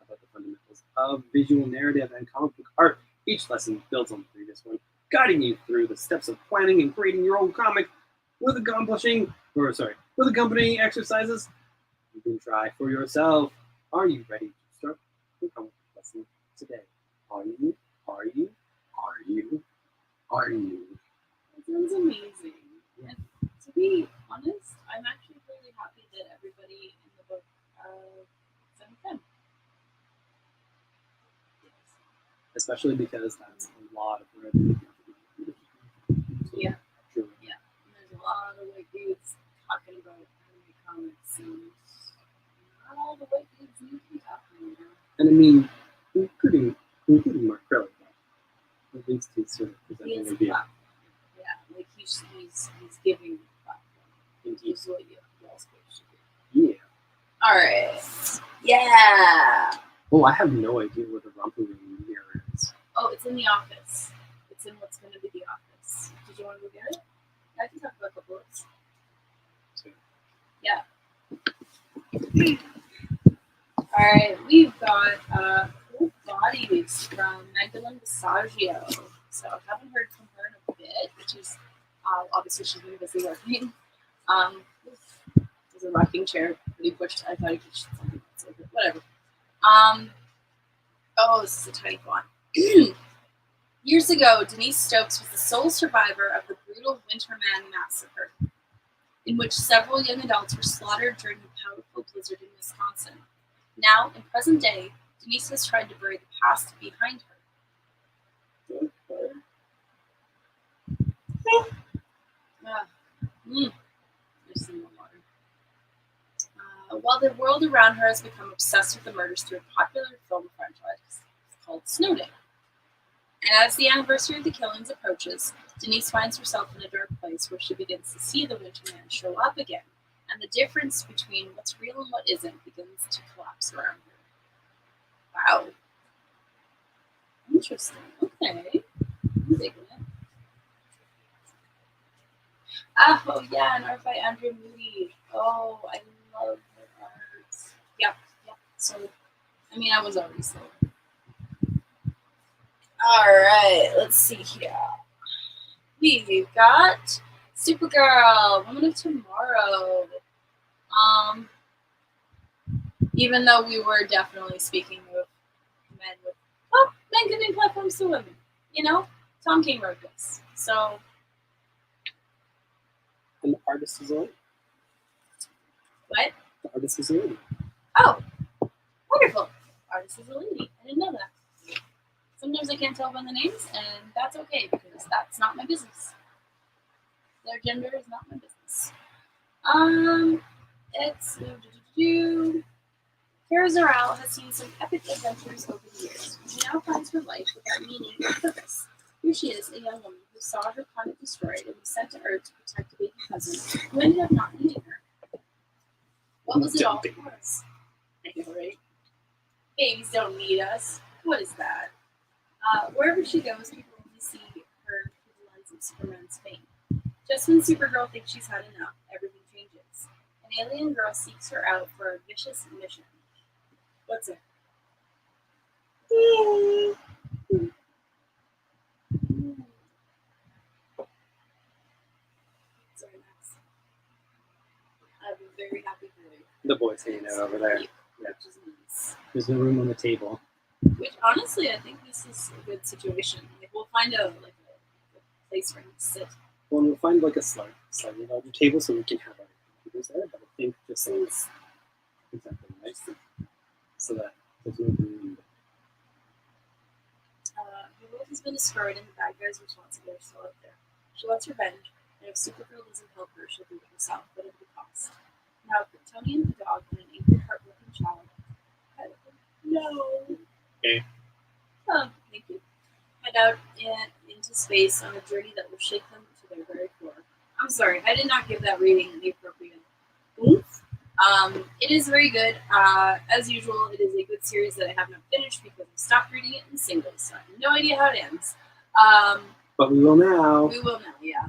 the fundamentals of visual narrative and comic book art. Each lesson builds on the previous one, guiding you through the steps of planning and creating your own comic with accompanying exercises you can try for yourself. Are you ready to start your comic book lesson today? Are you? Are you? Are you? Are you? That sounds amazing. And to be honest, I'm actually really happy that everybody in the book sent them. Especially because that's a lot of where Yeah. True. Yeah. And there's a lot of white dudes talking about anime comics, and not all the white dudes need to be talking about. And I mean, including Mark Crowley, at least he's sort of He presenting is a a view. platform. Yeah, like he's giving the platform. Indeed. He's what you all supposed to do. Yeah. All right. Yeah. Oh, I have no idea where the romper room mirror is. Oh, it's in the office. It's in what's going to be the office. Did you want to go get it? I can talk about a couple of books. Yeah. All right, we've got Cool Bodies from Magdalene Visaggio. So I haven't heard from her in a bit, which is obviously she's been busy working. There's a rocking chair that he pushed. I thought he pushed something else, but whatever. Oh, this is a tiny font. Years ago, Denise Stokes was the sole survivor of the brutal Winterman massacre, in which several young adults were slaughtered during a powerful blizzard in Wisconsin. Now, in present day, Denise has tried to bury the past behind her. There's some more water. While the world around her has become obsessed with the murders through a popular film franchise called Snow Day. And as the anniversary of the killings approaches, Denise finds herself in a dark place where she begins to see the Winter Man show up again, and the difference between what's real and what isn't begins to collapse around her. Wow. Interesting. Okay. I'm digging it. Oh, yeah, an art by Andrew Moody. Oh, I love her art. Yep. So, I mean, I was already sold. Alright, let's see here. We've got Supergirl, Woman of Tomorrow. Even though we were definitely speaking of men with, men giving platforms to women. You know, Tom King wrote this. So. And the artist is a lady. What? The artist is a lady. Oh, wonderful. Artist is a lady. I didn't know that. Sometimes I can't tell by the names, and that's okay because that's not my business. Their gender is not my business. It's Kara Zor-El has seen some epic adventures over the years. She now finds her life without meaning or purpose. Here she is, a young woman who saw her planet destroyed and was sent to Earth to protect a baby cousin who ended up not needing her. What was it all for us? I know, right? Babies don't need us. What is that? Wherever she goes, people only see her through the lens of Superman's fame. Just when Supergirl thinks she's had enough, everything changes. An alien girl seeks her out for a vicious mission. What's it? Sorry, Max. I'm very happy for you. The boy's hanging out over there. Yeah. Yeah. Which is nice. There's no room on the table. Which honestly, I think this is a good situation. Like we'll find a place for him to sit. Well, we'll find like a slightly larger table so we can have our computers there. But I think just so it's exactly nice, so that there's no room. Her world has been destroyed, and the bad guys responsible are still out there. She wants revenge, and if Supergirl doesn't help her, she'll do it herself, whatever the cost. Now, Kryptonian, the dog, and an angry, heartbroken child. No. Okay. Oh, thank you. Head out into space on a journey that will shake them to their very core. I'm sorry, I did not give that reading the appropriate oomph. It is very good. As usual, it is a good series that I have not finished because I stopped reading it in singles, so I have no idea how it ends. But we will now. We will now, yeah.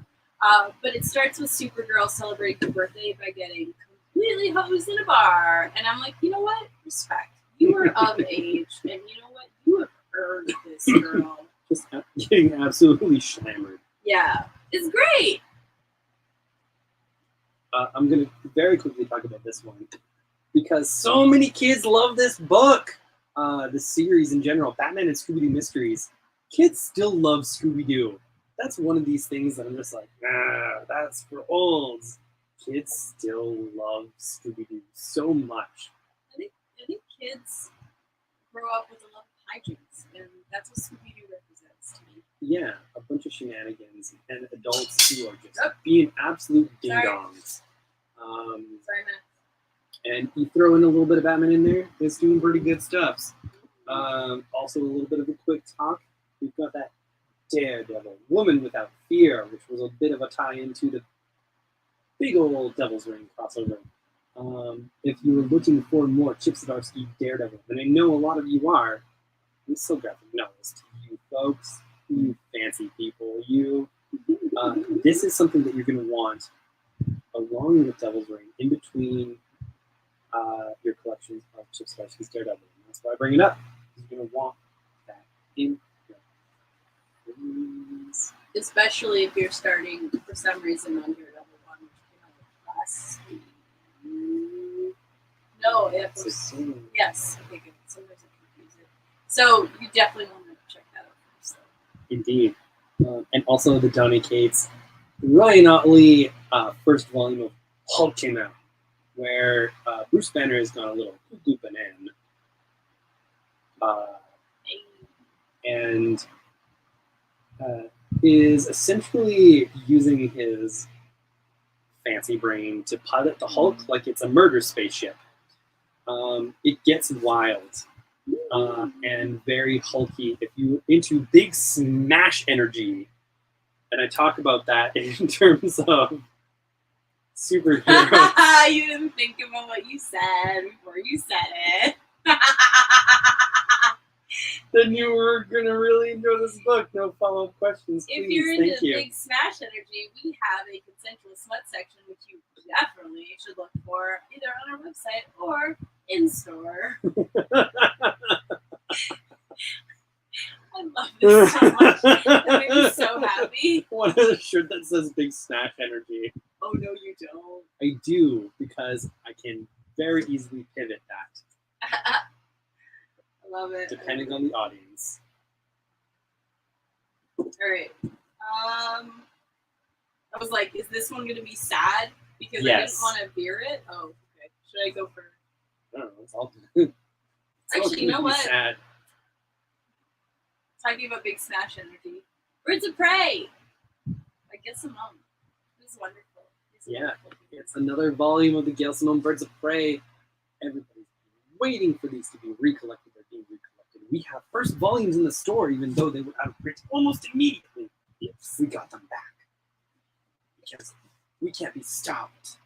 But it starts with Supergirl celebrating her birthday by getting completely hosed in a bar. And I'm like, you know what? Respect. You are of age, and you know what? You have earned this, girl. Just getting absolutely shammered. Yeah. It's great. I'm going to very quickly talk about this one because so many kids love this book, the series in general, Batman and Scooby-Doo Mysteries. Kids still love Scooby-Doo. That's one of these things that I'm just like, that's for olds. Kids still love Scooby-Doo so much. I think kids grow up with a love of hijinks, and that's what Scooby-Doo represents to me. Yeah, a bunch of shenanigans and adults who are just being absolute ding-dongs. Sorry, Matt. And you throw in a little bit of Batman in there, it's doing pretty good stuff. Also, a little bit of a quick talk. We've got that Daredevil, Woman Without Fear, which was a bit of a tie-in to the big old Devil's Ring crossover. If you were looking for more Chip Zdarsky Daredevil, and I know a lot of you are, I'm so graphic novels to you folks, you fancy people, you. This is something that you're going to want along with Devil's Ring in between your collections of Chip Zdarsky's Daredevil. And that's why I bring it up. You're going to want that in your rings. Especially if you're starting for some reason on Daredevil 1, which came out last week. No, it was. Yes, okay, good. Sometimes I confuse it. So you definitely want to check that out first. Indeed. And also the Donny Cates Ryan Otley first volume of Hulk came out, where Bruce Banner has gone a little cuckoo banana. And is essentially using his fancy brain to pilot the Hulk like it's a murder spaceship. It gets wild and very hulky. If you're into big smash energy, and I talk about that in terms of superheroes. You didn't think about what you said before you said it. Then you were going to really enjoy this book. No follow-up questions, please. If you're into you. big smash energy, we have a consensual smut section, which you definitely should look for either on our website or in store. I love this so much. That made me so happy. I want a shirt that says Big Smash Energy. Oh, no, you don't. I do, because I can very easily pivot that. I love it. Depending on the audience. All right. I was like, is this one going to be sad? Because I didn't want to veer it. Oh, okay. Should I go for? I don't know. It's all good. Actually, you know what? Sad. Talking about big smash energy. Birds of Prey. I guess Simone. This is wonderful. It's another volume of the Gail Simone Birds of Prey. Everybody's waiting for these to be recollected. They're being recollected. We have first volumes in the store, even though they were out of print almost immediately. Yes, we got them back. Because we can't be stopped.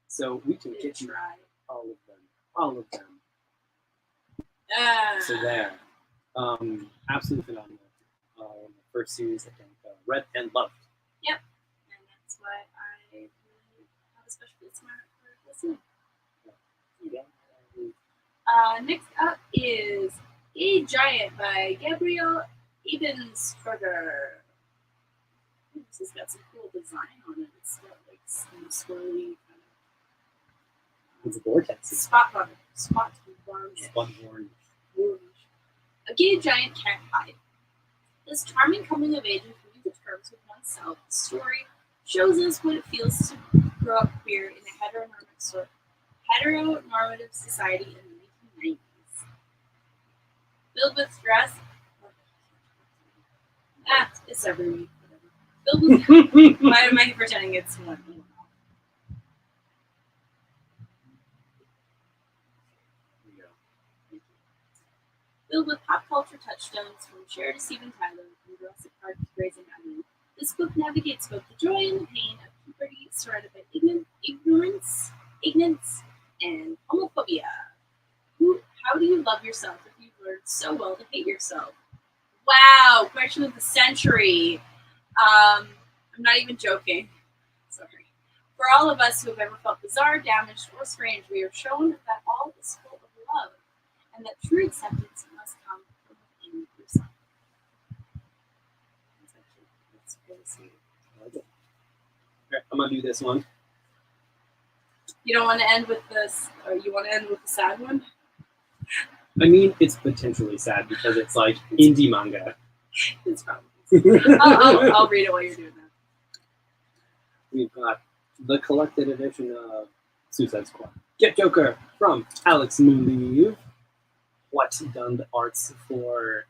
So we can get you all of them. All of them. So there. Absolutely phenomenal. The first series, I think, read and loved. Yep. And that's why I really have a special place in my heart for listening. Next up is A Giant by Gabrielle Ebensberger. This has got some cool design on it. It's got like some swirly kind of. It's a vortex. Spot orange. A gay giant can't hide. This charming coming of age and coming to terms with oneself story shows us what it feels to grow up queer in a heteronormative society in the 1990s. Filled with stress. It's every week. Whatever. Filled with. Why am I pretending it's one? Filled with pop culture touchstones from Cher to Steven Tyler and Jurassic Park to Grey's Anatomy, this book navigates both the joy and the pain of puberty surrounded by ignorance, and homophobia. How do you love yourself if you've learned so well to hate yourself? Wow, question of the century. I'm not even joking. Sorry. For all of us who have ever felt bizarre, damaged, or strange, we are shown that all is full of love, and that true acceptance must come from within yourself. That's really sweet. I like it. All right, I'm gonna do this one. You don't want to end with this, or you want to end with the sad one? I mean, it's potentially sad because it's like indie manga. It's probably. I'll read it while you're doing that. We've got the collected edition of Suicide Squad. Get Joker from Alex Moonleave. What done the arts for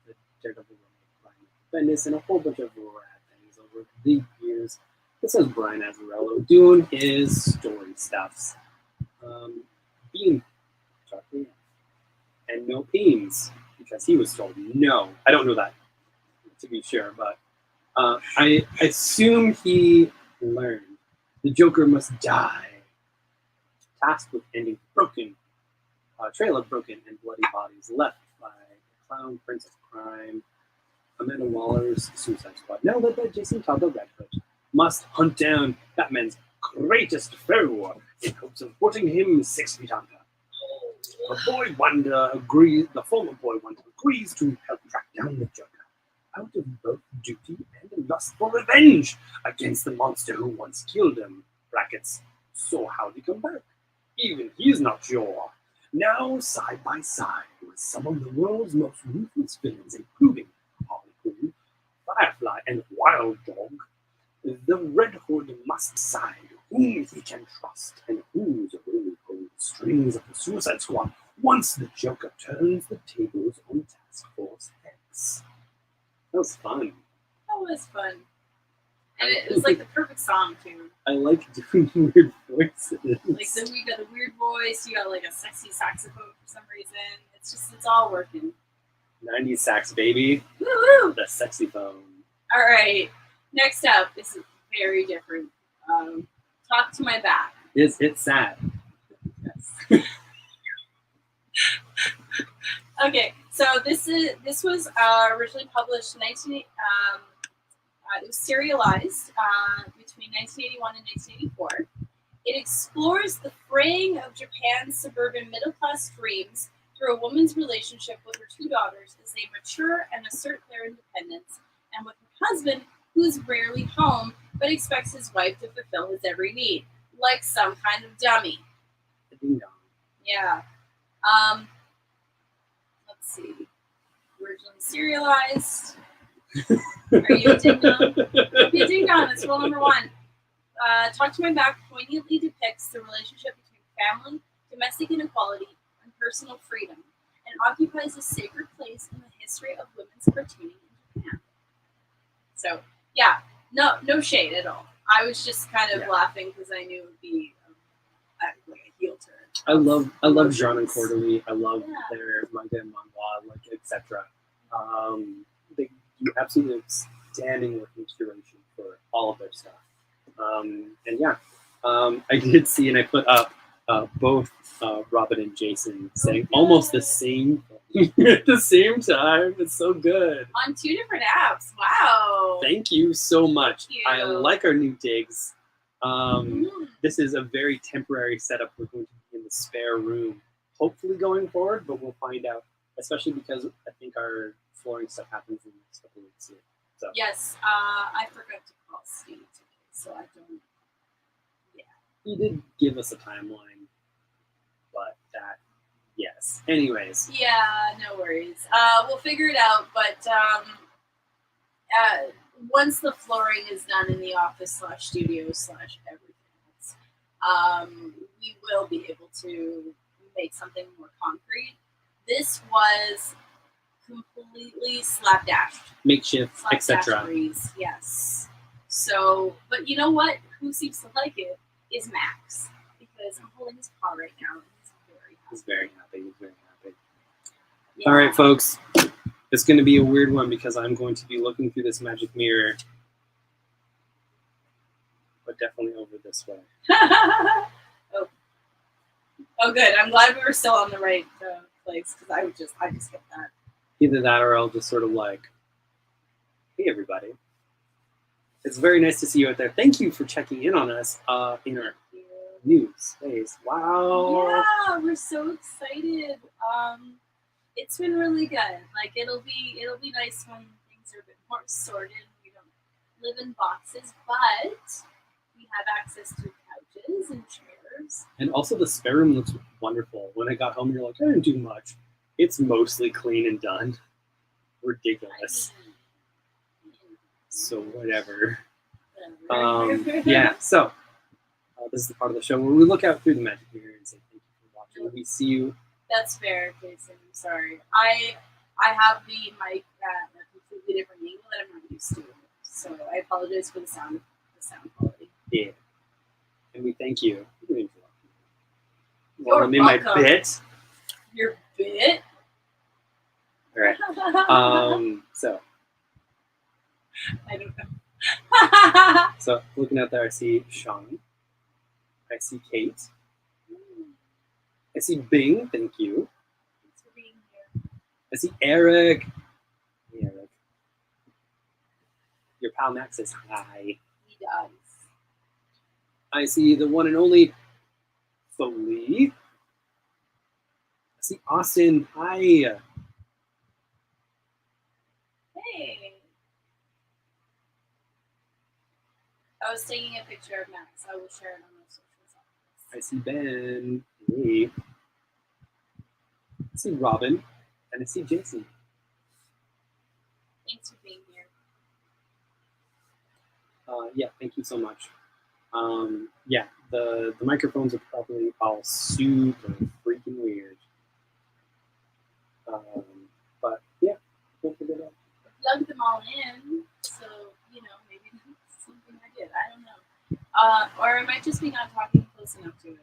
the Daredevil Brian Bendis and a whole bunch of rad things over the years. This is Brian Azzarello doing his story stuffs. Being chocolate and no beans because he was told no. I don't know that to be sure, but I assume he learned the Joker must die. Tasked with ending trail of broken and bloody bodies left by the clown prince of crime, Amanda Waller's Suicide Squad, now led by Jason Todd the Red Hood, must hunt down Batman's greatest foe in hopes of putting him 6 feet under. The former Boy Wonder agrees to help track down the Joker, out of both duty and a lust for revenge against the monster who once killed him. Brackets, so how'd he come back? Even he's not sure. Now, side by side with some of the world's most ruthless villains, including Harley Quinn, Firefly, and Wild Dog, the Red Hood must decide whom he can trust and who's really pulling the strings of the Suicide Squad once the Joker turns the tables on Task Force X. That was fun. That was fun. And it was like the perfect song, too. I like doing weird voices. Like, you got a weird voice, you got like a sexy saxophone for some reason. It's all working. 90s sax, baby. Woo-hoo! The sexy phone. All right. Next up, this is very different. Talk to my back. It's sad. Yes. Okay, so this was originally published it was serialized between 1981 and 1984. It explores the fraying of Japan's suburban middle-class dreams through a woman's relationship with her 2 daughters as they mature and assert their independence, and with her husband, who is rarely home but expects his wife to fulfill his every need, like some kind of dummy. Ding dong. Yeah. Let's see. Originally serialized. Are you a ding dong? Be a ding dong. That's rule number 1. Talk to My Back poignantly depicts the relationship between family, domestic inequality, and personal freedom, and occupies a sacred place in the history of women's cartooning in Japan. So, yeah, no shade at all. I was just kind of laughing because I knew it would be like a heel turn. I love Jean and Quarterly. I love their manga and manhwa, like etc. They do absolutely outstanding working curation for all of their stuff. I did see, and I put up both Robin and Jason saying almost the same thing at the same time. It's so good. On 2 different apps. Wow. Thank you so much. Thank you. I like our new digs. This is a very temporary setup. We're going to be in the spare room, hopefully going forward, but we'll find out, especially because I think our flooring stuff happens in the next couple of weeks here. So. Yes, I forgot to call Steve today, so I don't. Yeah. He did give us a timeline, but yes. Anyways. Yeah, no worries. We'll figure it out, but once the flooring is done in the office / studio / everything else, we will be able to make something more concrete. This was completely slapdashed. Makeshift, etc. Yes. So, but you know what? Who seems to like it is Max, because I'm holding his paw right now, and he's very happy. He's very happy. Yeah. All right, folks. It's going to be a weird one because I'm going to be looking through this magic mirror, but definitely over this way. Oh. Oh, good. I'm glad we were still on the right place because I just get that. Either that or I'll just sort of like, hey everybody. It's very nice to see you out there. Thank you for checking in on us in our news space. Wow. Yeah, we're so excited. It's been really good. Like it'll be nice when things are a bit more sorted. We don't live in boxes, but we have access to couches and chairs. And also the spare room looks wonderful. When I got home, you're like, I didn't do much. It's mostly clean and done. Ridiculous. So whatever. Yeah, so this is the part of the show where we look out through the magic mirror and say thank you for watching. We see you. That's fair, Jason. I'm sorry. I have the mic at a completely different angle that I'm not used to. So I apologize for the sound quality. Yeah. And we thank you. You're welcome. welcome. My bit. Your bit? All right. So. I don't know. So looking out there, I see Sean. I see Kate. I see Bing. Thank you. Thanks for being here. I see Eric. Hey, Eric. Your pal Max says hi. He does. I see the one and only Foley. I see Austin. Hi. Hey. I was taking a picture of Max. I will share it on my social media. I see Ben. Hey. I see Robin. And I see Jason. Thanks for being here. Yeah, thank you so much. Yeah, the microphones are probably all super freaking weird. But yeah, we'll figure it out. I plugged them all in, so maybe that's something I did. I don't know. Or I might just be not talking close enough to it.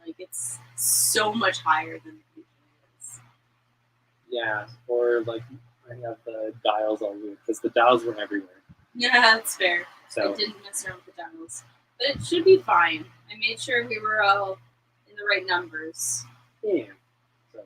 Like it's so much higher than it usually is. Yeah, or like I have the dials all weird because the dials were everywhere. Yeah, that's fair. So I didn't mess around with the dials, but it should be fine. I made sure we were all in the right numbers. yeah. So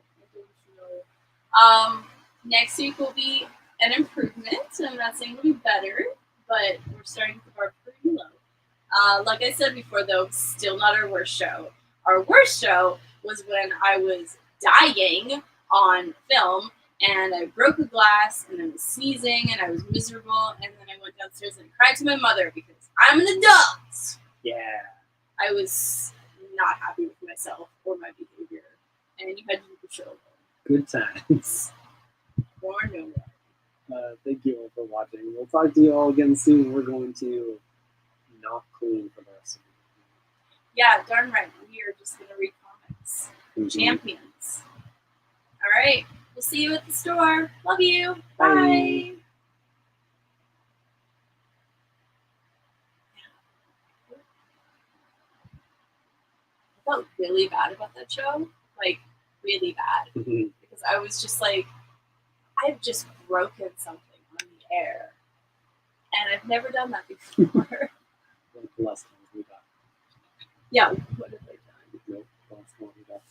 next week will be an improvement. I'm not saying it'll be better, but we're starting to bar pretty low. Like I said before, though, still not our worst show. Our worst show was when I was dying on film and I broke a glass and I was sneezing and I was miserable and then I went downstairs and cried to my mother because I'm an adult. yeah. I was not happy with myself or my behavior, and you had to do the show. Good times. Or nowhere. Thank you all for watching. We'll talk to you all again soon. We're going to not clean for the rest of the Yeah, darn right. We are just going to read comics. Mm-hmm. Champions. All right. We'll see you at the store. Love you. Bye. Bye. I felt really bad about that show. Like, really bad. Mm-hmm. Because I was just like, I've just broken something on the air. And I've never done that before. Like the last time we got. Yeah, what have I done? Nope, last one we got.